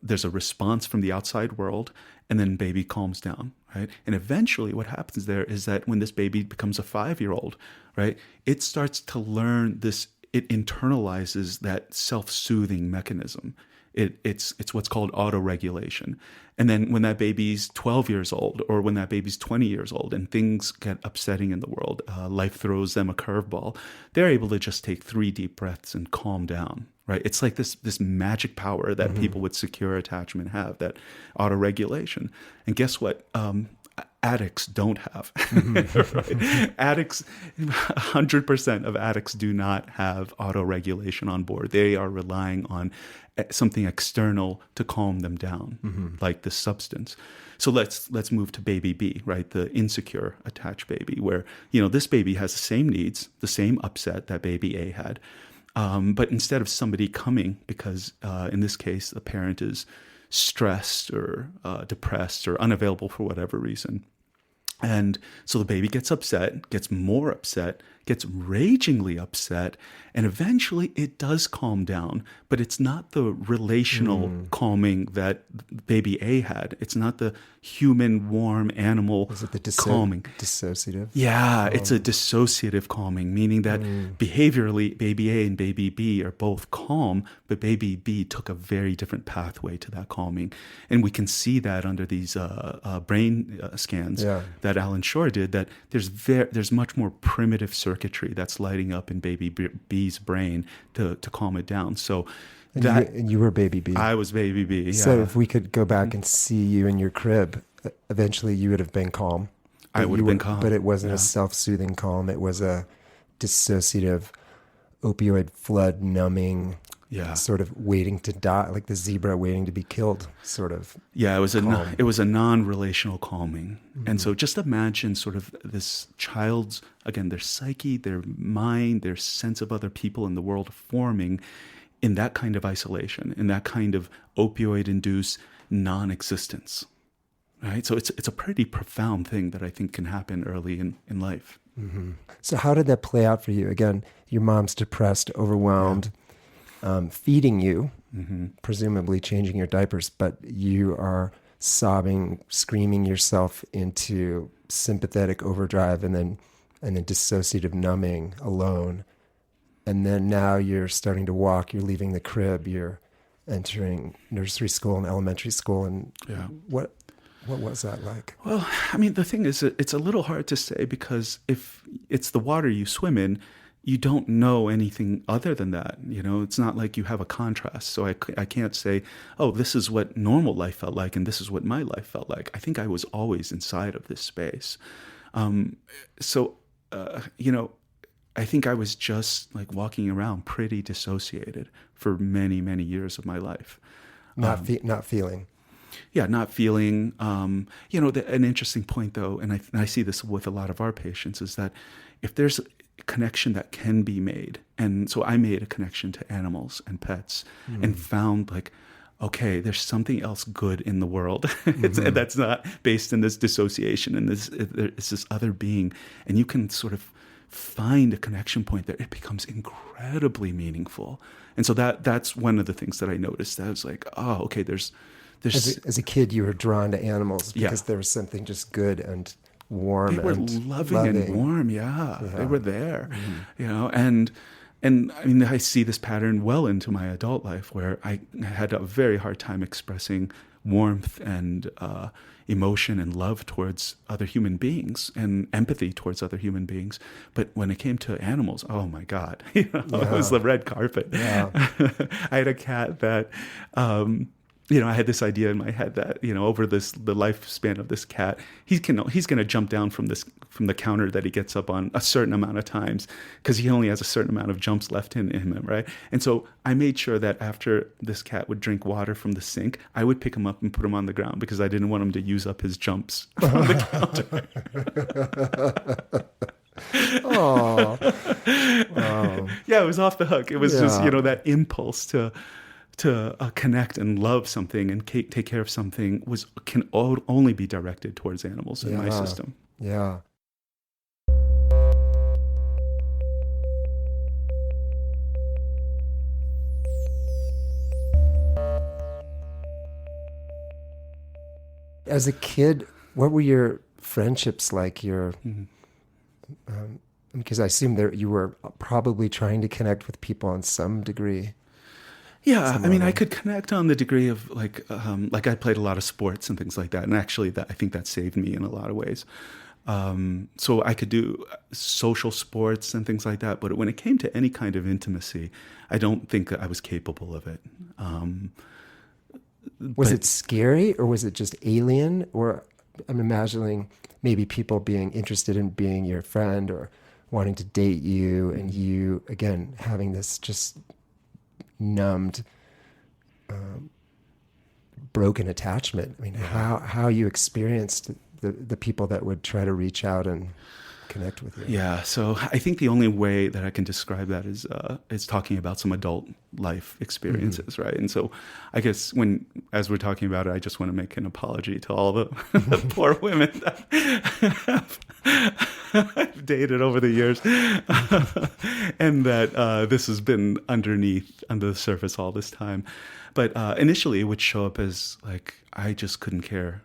there's a response from the outside world, and then baby calms down, right? And eventually what happens there is that when this baby becomes a 5-year-old, right, it starts to learn this, it internalizes that self-soothing mechanism. It's what's called auto-regulation. And then when that baby's 12 years old, or when that baby's 20 years old and things get upsetting in the world, life throws them a curveball, they're able to just take 3 deep breaths and calm down, right? It's like this magic power that people with secure attachment have, that auto-regulation. And guess what? Addicts don't have. Right? Addicts, 100% of addicts do not have auto-regulation on board. They are relying on something external to calm them down, like this substance. So let's move to baby B, right? The insecure attached baby, where, this baby has the same needs, the same upset that baby A had. But instead of somebody coming, because in this case, the parent is stressed or depressed or unavailable for whatever reason. And so the baby gets upset, gets more upset, gets ragingly upset, and eventually it does calm down, but it's not the relational calming that baby A had. It's not the human, warm animal Is it the calming. Dissociative? Yeah, it's a dissociative calming, meaning that behaviorally, baby A and baby B are both calm, but baby B took a very different pathway to that calming. And we can see that under these brain scans that Alan Shore did, that there's much more primitive circuitry that's lighting up in baby B's brain to calm it down. So And you were baby B. I was baby B. Yeah. So if we could go back and see you in your crib, eventually you would have been calm. I would have been calm. But it wasn't a self-soothing calm. It was a dissociative, opioid flood numbing, sort of waiting to die, like the zebra waiting to be killed, sort of. Yeah, it was a non-relational calming. And so just imagine sort of this child's, again, their psyche, their mind, their sense of other people in the world forming in that kind of isolation, in that kind of opioid-induced non-existence, right? So it's a pretty profound thing that I think can happen early in life. So how did that play out for you? Again, your mom's depressed, overwhelmed, feeding you, presumably changing your diapers, but you are sobbing, screaming yourself into sympathetic overdrive and then dissociative numbing alone. And then now you're starting to walk, you're leaving the crib, you're entering nursery school and elementary school. And what was that like? Well, I mean, the thing is, it's a little hard to say, because if it's the water you swim in, you don't know anything other than that. It's not like you have a contrast. So I can't say, oh, this is what normal life felt like and this is what my life felt like. I think I was always inside of this space. So I think I was just like walking around pretty dissociated for many, many years of my life. Not feeling. Yeah, not feeling. An interesting point, though, and I see this with a lot of our patients, is that if there's a connection that can be made, and so I made a connection to animals and pets and found like, okay, there's something else good in the world that's not based in this dissociation and it's this other being, and you can sort of find a connection point there, it becomes incredibly meaningful. And so that's one of the things that I noticed. I was like, oh, okay, there's as a kid, you were drawn to animals because there was something just good and warm. They were loving and warm. Yeah, they were there. And I mean, I see this pattern well into my adult life, where I had a very hard time expressing warmth and emotion and love towards other human beings and empathy towards other human beings. But when it came to animals, oh my God, it was the red carpet. Yeah. I had a cat that, I had this idea in my head that, over the lifespan of this cat, he's going to jump down from the counter that he gets up on a certain amount of times, because he only has a certain amount of jumps left in him, right? And so I made sure that after this cat would drink water from the sink, I would pick him up and put him on the ground, because I didn't want him to use up his jumps from the counter. Oh, wow. Yeah, it was off the hook. It was just, that impulse to connect and love something and take care of something can only be directed towards animals in my system. Yeah. As a kid, what were your friendships like? Because I assume that you were probably trying to connect with people on some degree. Yeah, I mean, I could connect on the degree of like I played a lot of sports and things like that, and actually, I think that saved me in a lot of ways. So I could do social sports and things like that, but when it came to any kind of intimacy, I don't think I was capable of it. Was it scary, or was it just alien? Or I'm imagining maybe people being interested in being your friend or wanting to date you, and you again having this just numbed, broken attachment. I mean, how you experienced the people that would try to reach out and connect with you. Yeah, so I think the only way that I can describe that is talking about some adult life experiences, right? And so I guess as we're talking about it, I just want to make an apology to all the poor women that I've dated over the years, and that this has been under the surface all this time. But initially it would show up as like, I just couldn't care,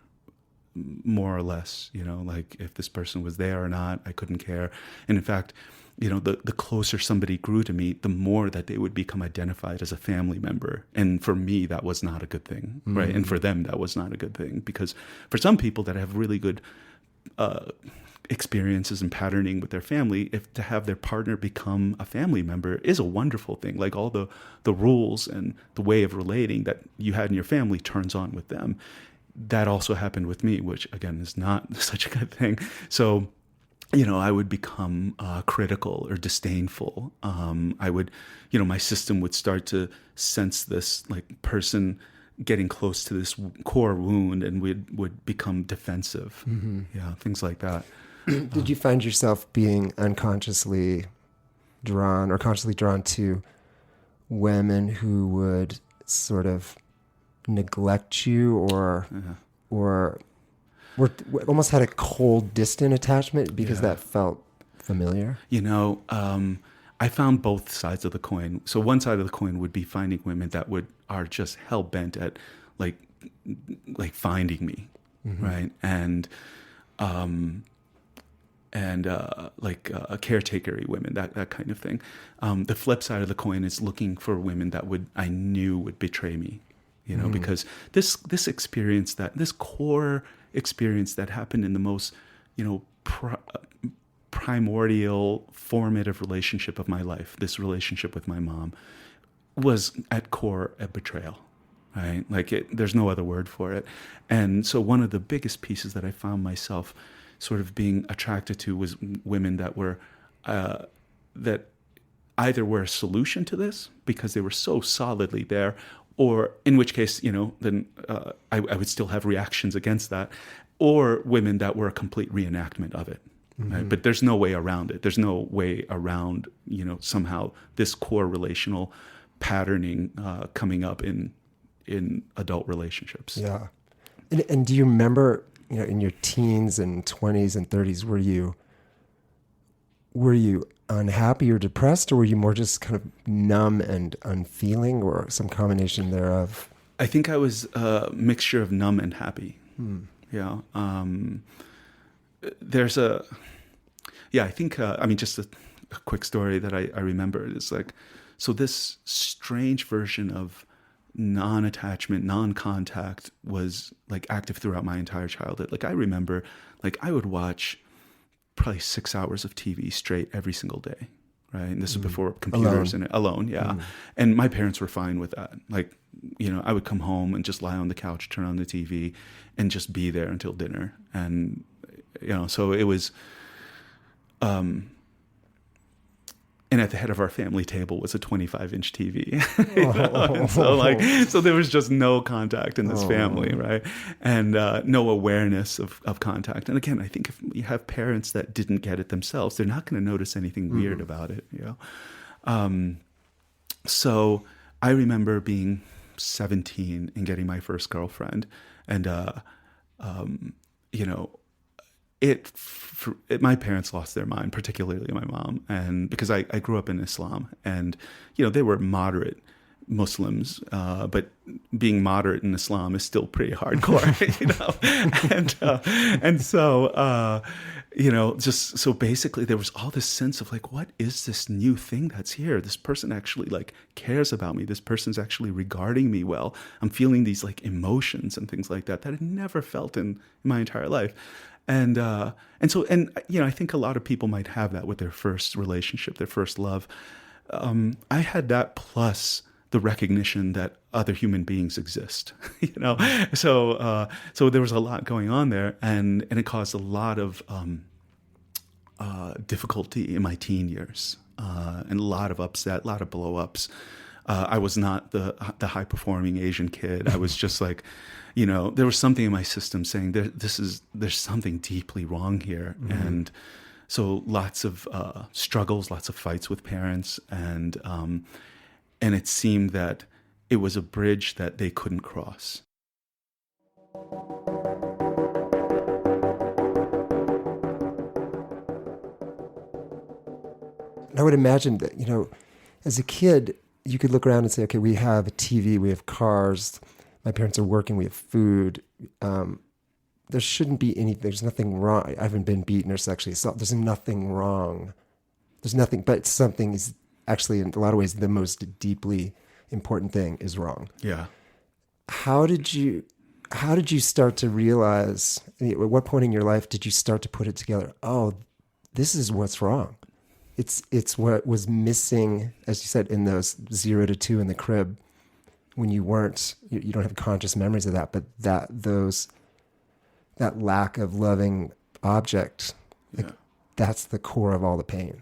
more or less, like if this person was there or not, I couldn't care. And in fact, the closer somebody grew to me, the more that they would become identified as a family member. And for me, that was not a good thing, right? And for them, that was not a good thing, because for some people that have really good experiences and patterning with their family, if to have their partner become a family member is a wonderful thing. Like all the rules and the way of relating that you had in your family turns on with them. That also happened with me, which again is not such a good thing. So, I would become critical or disdainful. I would, my system would start to sense this like person getting close to this core wound, and would become defensive. Yeah, things like that. Did you find yourself being unconsciously drawn or consciously drawn to women who would sort of neglect you or almost had a cold, distant attachment because that felt familiar? I found both sides of the coin. So one side of the coin would be finding women that are just hell bent at like finding me, right? And caretaker-y women, that kind of thing. The flip side of the coin is looking for women that I knew would betray me. Because this experience, this core experience that happened in the most, primordial formative relationship of my life, this relationship with my mom, was at core a betrayal, right? Like there's no other word for it. And so one of the biggest pieces that I found myself sort of being attracted to was women that were, that either were a solution to this because they were so solidly there, or in which case, then I would still have reactions against that, or women that were a complete reenactment of it. Mm-hmm. Right? But there's no way around it. There's no way around, somehow this core relational patterning coming up in adult relationships. Yeah. And do you remember, in your teens and 20s and 30s, were you unhappy or depressed, or were you more just kind of numb and unfeeling, or some combination thereof? I think I was a mixture of numb and happy. Yeah. I think, just a quick story that I remember is like, so this strange version of non-attachment, non-contact was like active throughout my entire childhood. Like I remember, like I would watch probably 6 hours of TV straight every single day, right? And this is before computers alone, yeah. And my parents were fine with that. Like, I would come home and just lie on the couch, turn on the TV, and just be there until dinner. And so it was, and at the head of our family table was a 25-inch TV. So there was just no contact in this family, right? And no awareness of contact. And again, I think if you have parents that didn't get it themselves, they're not going to notice anything weird about it. So I remember being 17 and getting my first girlfriend, and my parents lost their mind, particularly my mom, and because I grew up in Islam, and they were moderate Muslims, but being moderate in Islam is still pretty hardcore, and so just so basically there was all this sense of like, what is this new thing that's here? This person actually like cares about me. This person's actually regarding me well. I'm feeling these like emotions and things like that I'd never felt in my entire life. And I think a lot of people might have that with their first relationship, their first love. I had that plus the recognition that other human beings exist, So there was a lot going on there, and it caused a lot of difficulty in my teen years, and a lot of upset, a lot of blow-ups. I was not the high-performing Asian kid. I was just like, there was something in my system saying there's something deeply wrong here. Mm-hmm. And so lots of struggles, lots of fights with parents. And it seemed that it was a bridge that they couldn't cross. I would imagine that, as a kid, you could look around and say, okay, we have a TV, we have cars, my parents are working, we have food. There shouldn't be there's nothing wrong. I haven't been beaten or sexually assaulted. There's nothing wrong. There's nothing, but something is actually, in a lot of ways, the most deeply important thing is wrong. Yeah. How did you start to realize, at what point in your life did you start to put it together? Oh, this is what's wrong. It's what was missing, as you said, in those 0 to 2 in the crib, when you don't have conscious memories of that, but that lack of loving object, that's the core of all the pain.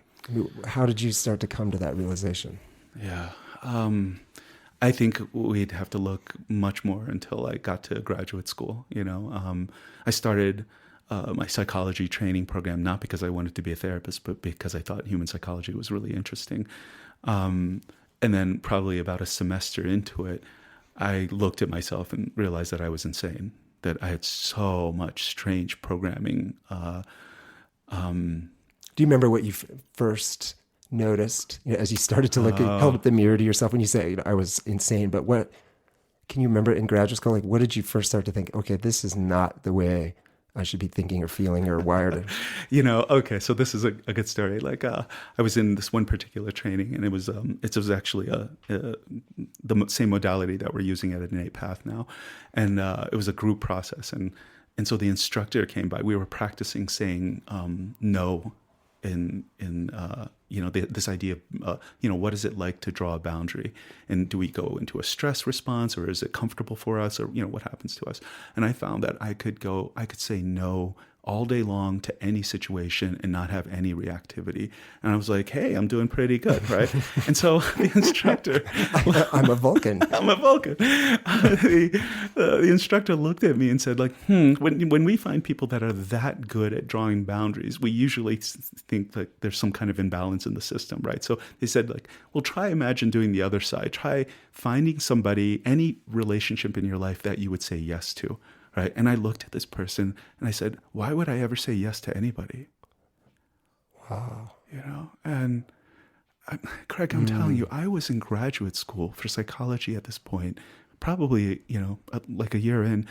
How did you start to come to that realization? Yeah. I think we'd have to look much more until I got to graduate school. I started my psychology training program, not because I wanted to be a therapist, but because I thought human psychology was really interesting. And then probably about a semester into it, I looked at myself and realized that I was insane, that I had so much strange programming. Do you remember what you first noticed as you started to look, held up the mirror to yourself when you say, I was insane, but what, can you remember in graduate school, like what did you first start to think, okay, this is not the way I should be thinking or feeling or wired? Okay, so this is a good story. Like I was in this one particular training, and it was actually the same modality that we're using at Innate Path now, and it was a group process, and so the instructor came by. We were practicing saying no this idea of what is it like to draw a boundary, and do we go into a stress response, or is it comfortable for us, or what happens to us? And I found that I could say no all day long to any situation and not have any reactivity. And I was like, hey, I'm doing pretty good, right? And so the instructor... I'm a Vulcan. I'm a Vulcan. The instructor looked at me and said, like, when we find people that are that good at drawing boundaries, we usually think that there's some kind of imbalance in the system, right? So they said, like, well, imagine doing the other side. Try finding somebody, any relationship in your life that you would say yes to. Right. And I looked at this person and I said, why would I ever say yes to anybody? Wow. And Craig, I'm telling you, I was in graduate school for psychology at this point, probably, like a year in.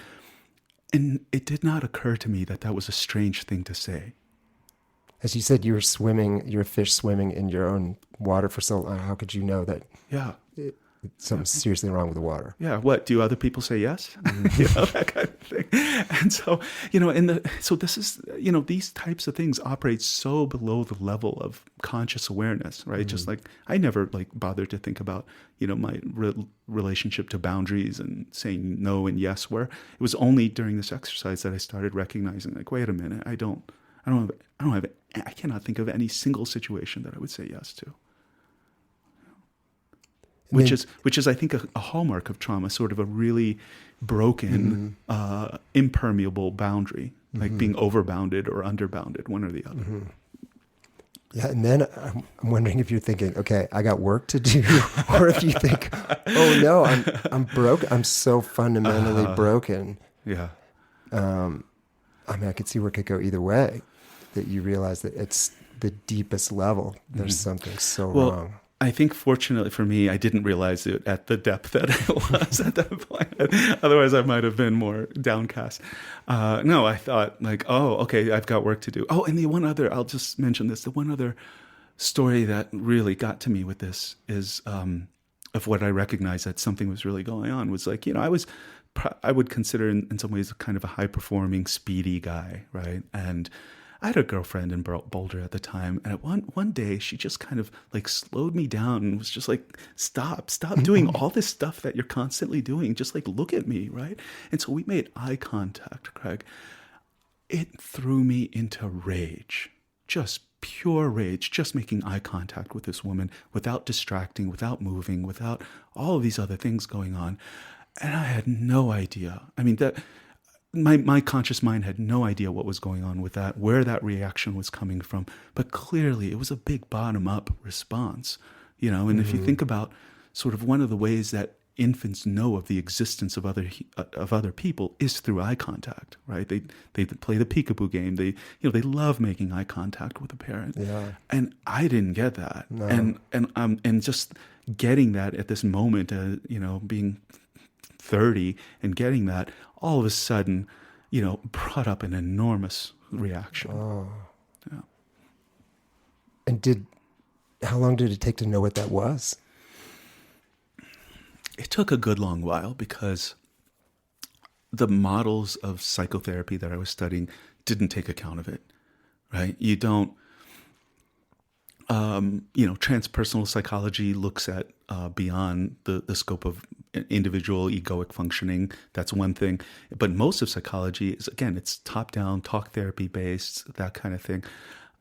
And it did not occur to me that was a strange thing to say. As you said, you were a fish swimming in your own water for so long. How could you know that? Yeah. Something's seriously wrong with the water. Yeah. What? Do other people say yes? That kind of thing. And so, so this is, these types of things operate so below the level of conscious awareness, right? Just like I never bothered to think about, my relationship to boundaries and saying no and yes, where it was only during this exercise that I started recognizing, like, wait a minute, I cannot think of any single situation that I would say yes to. Which is, I think, a hallmark of trauma, sort of a really broken, impermeable boundary, like being overbounded or underbounded, one or the other. Yeah, and then I'm wondering if you're thinking, okay, I got work to do, or if you think, oh no, I'm broken. I'm so fundamentally broken. Yeah. I could see where it could go either way. That you realize that it's the deepest level. There's something so wrong. I think, fortunately for me, I didn't realize it at the depth that it was at that point. Otherwise, I might have been more downcast. No, I thought, like, oh, okay, I've got work to do. Oh, and I'll just mention this. The one other story that really got to me with this is of what I recognized that something was really going on was, like, I would consider in some ways kind of a high-performing, speedy guy, right? And I had a girlfriend in Boulder at the time, and at one day she just kind of like slowed me down and was just like, stop doing all this stuff that you're constantly doing. Just like, look at me, right? And so we made eye contact, Craig. It threw me into rage, just pure rage, just making eye contact with this woman without distracting, without moving, without all of these other things going on. And I had no idea. I mean, that... My conscious mind had no idea what was going on with that, where that reaction was coming from. But clearly it was a big bottom-up response, and if you think about sort of one of the ways that infants know of the existence of other people is through eye contact, right? They play the peekaboo game. They love making eye contact with a parent. Yeah. And I didn't get that. No. And just getting that at this moment, being 30 and getting that, all of a sudden, brought up an enormous reaction. Oh. Yeah. And how long did it take to know what that was? It took a good long while, because the models of psychotherapy that I was studying didn't take account of it, right? You don't, transpersonal psychology looks at beyond the scope of individual egoic functioning. That's one thing. But most of psychology is, again, it's top-down, talk therapy based, that kind of thing.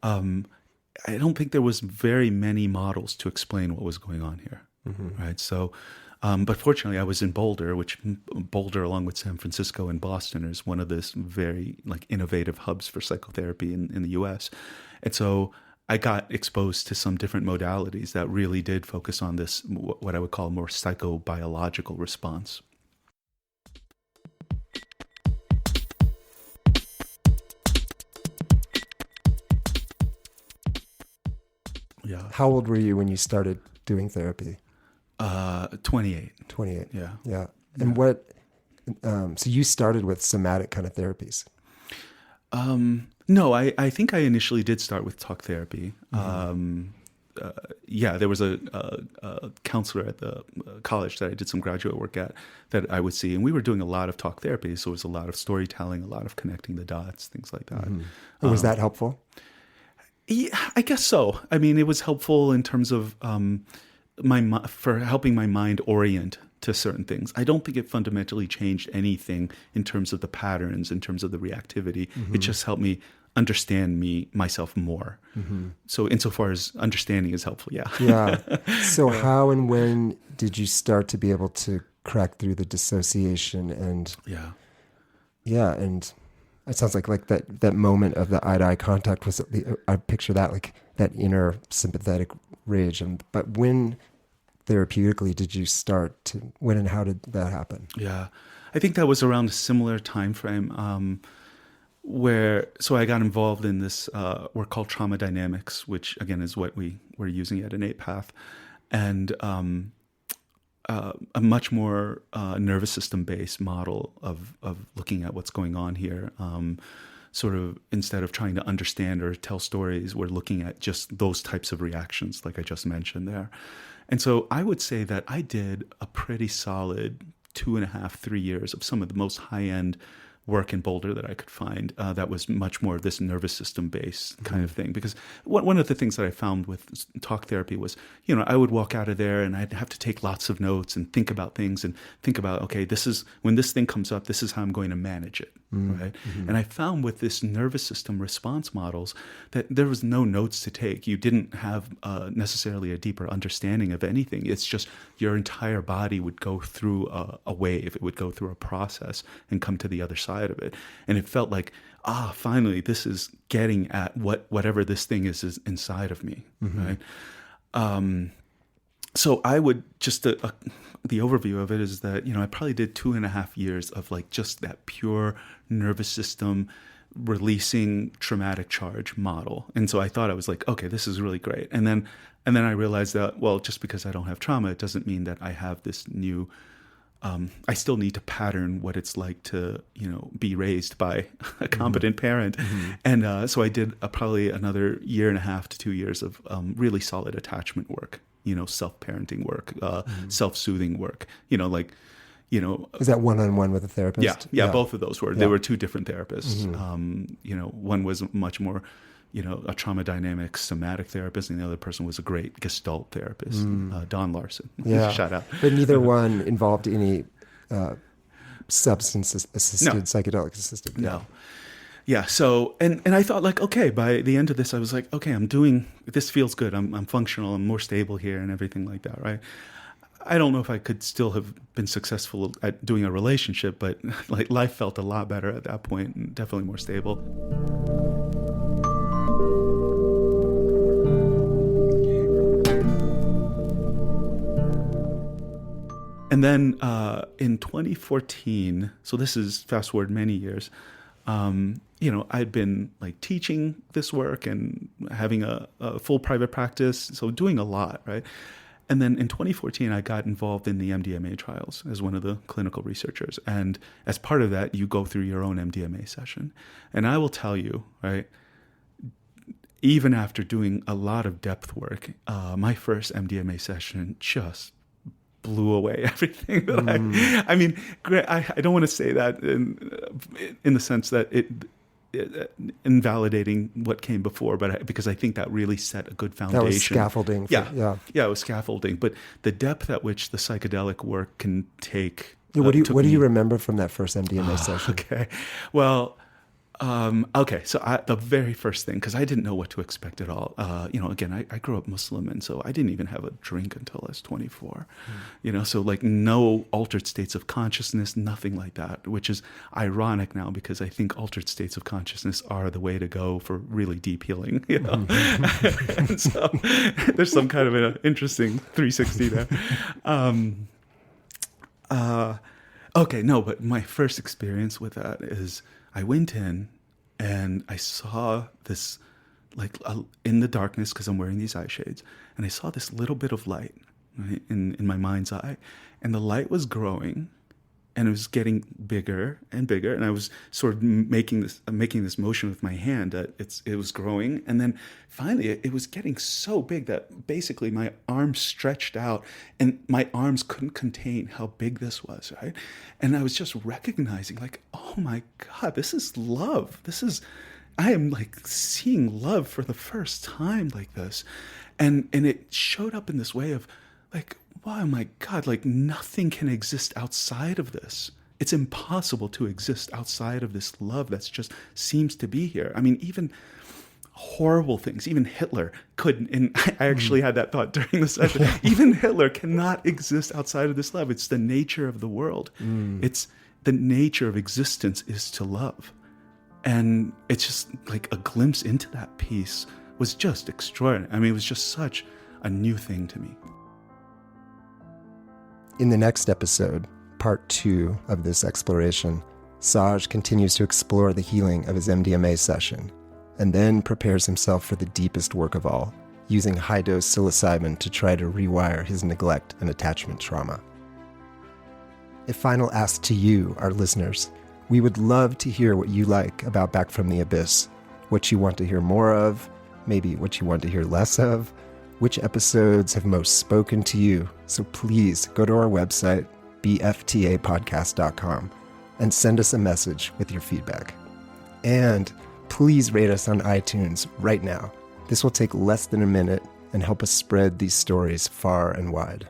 I don't think there was very many models to explain what was going on here, right? So, but fortunately, I was in Boulder, which Boulder, along with San Francisco and Boston, is one of the very innovative hubs for psychotherapy in the U.S. And so I got exposed to some different modalities that really did focus on this, what I would call a more psychobiological response. Yeah. How old were you when you started doing therapy? 28. 28. Yeah. Yeah. And what, so you started with somatic kind of therapies? No, I think I initially did start with talk therapy. There was a counselor at the college that I did some graduate work at that I would see, and we were doing a lot of talk therapy. So it was a lot of storytelling, a lot of connecting the dots, things like that. Was that helpful? Yeah, I guess so. I mean, it was helpful in terms of for helping my mind orient to certain things. I don't think it fundamentally changed anything in terms of the patterns, in terms of the reactivity. It just helped me understand myself more. So insofar as understanding is helpful, yeah. Yeah. So how and when did you start to be able to crack through the dissociation and and it sounds like that moment of the eye-to-eye contact was I picture that like that inner sympathetic rage. But when therapeutically did you start to, when and how did that happen? Yeah. I think that was around a similar time frame so I got involved in this work called trauma dynamics, which again is what we're using at Innate Path, and a much more nervous system based model of looking at what's going on here. Sort of instead of trying to understand or tell stories, we're looking at just those types of reactions, like I just mentioned there. And so I would say that I did a pretty solid 2.5, 3 years of some of the most high end work in Boulder that I could find that was much more of this nervous system based kind of thing. Because one of the things that I found with talk therapy was, I would walk out of there and I'd have to take lots of notes and think about things and think about, okay, this is when this thing comes up, this is how I'm going to manage it. Right. And I found with this nervous system response models that there was no notes to take. You didn't have necessarily a deeper understanding of anything. It's just your entire body would go through a wave. It would go through a process and come to the other side of it. And it felt like, finally, this is getting at whatever this thing is inside of me. Right. So I would just, the overview of it is that, I probably did 2.5 years of like just that pure nervous system releasing traumatic charge model. And so I thought, I was like, okay, this is really great. And then I realized that, well, just because I don't have trauma, it doesn't mean that I have this new, I still need to pattern what it's like to, be raised by a competent parent. And so I did probably another 1.5 to 2 years of really solid attachment work, self-parenting work, self-soothing work, Is that one-on-one with a therapist? Yeah, both of those were. They were two different therapists. One was much more, a trauma dynamics somatic therapist, and the other person was a great Gestalt therapist, Don Larson. Yeah. Shout out. But neither one involved any substance-assisted, psychedelic assisted. No. Yeah. So, and I thought like, okay, by the end of this, I was like, okay, this feels good. I'm functional. I'm more stable here and everything like that. Right. I don't know if I could still have been successful at doing a relationship, but like life felt a lot better at that point and definitely more stable. And then in 2014, so this is fast forward many years, I'd been like teaching this work and having a full private practice, so doing a lot, right? And then in 2014, I got involved in the MDMA trials as one of the clinical researchers. And as part of that, you go through your own MDMA session. And I will tell you, right, even after doing a lot of depth work, my first MDMA session just blew away everything. I mean, I don't want to say that in the sense that it invalidating what came before, but because I think that really set a good foundation. That was scaffolding. Yeah, it was scaffolding. But the depth at which the psychedelic work can take. What do you remember from that first MDMA session? Okay, well. So the very first thing, because I didn't know what to expect at all. Again, I grew up Muslim, and so I didn't even have a drink until I was 24. So like no altered states of consciousness, nothing like that, which is ironic now because I think altered states of consciousness are the way to go for really deep healing. And so there's some kind of an interesting 360 there. But my first experience with that is I went in and I saw this, in the darkness, because I'm wearing these eye shades, and I saw this little bit of light, right, in my mind's eye, and the light was growing, and it was getting bigger and bigger, and I was sort of making this motion with my hand that it was growing, and then finally it was getting so big that basically my arms stretched out, and my arms couldn't contain how big this was, right? And I was just recognizing, like, oh my God, this is love. This is I am like seeing love for the first time like this. And it showed up in this way of like, wow, my God, like nothing can exist outside of this. It's impossible to exist outside of this love that's just seems to be here. I mean, even horrible things, even Hitler couldn't, and I actually had that thought during the session, even Hitler cannot exist outside of this love. It's the nature of the world. It's the nature of existence is to love. And it's just like a glimpse into that piece was just extraordinary. I mean, it was just such a new thing to me. In the next episode, part 2 of this exploration, Saj continues to explore the healing of his MDMA session, and then prepares himself for the deepest work of all, using high-dose psilocybin to try to rewire his neglect and attachment trauma. A final ask to you, our listeners. We would love to hear what you like about Back from the Abyss, what you want to hear more of, maybe what you want to hear less of, which episodes have most spoken to you. So please go to our website, bftapodcast.com, and send us a message with your feedback. And please rate us on iTunes right now. This will take less than a minute and help us spread these stories far and wide.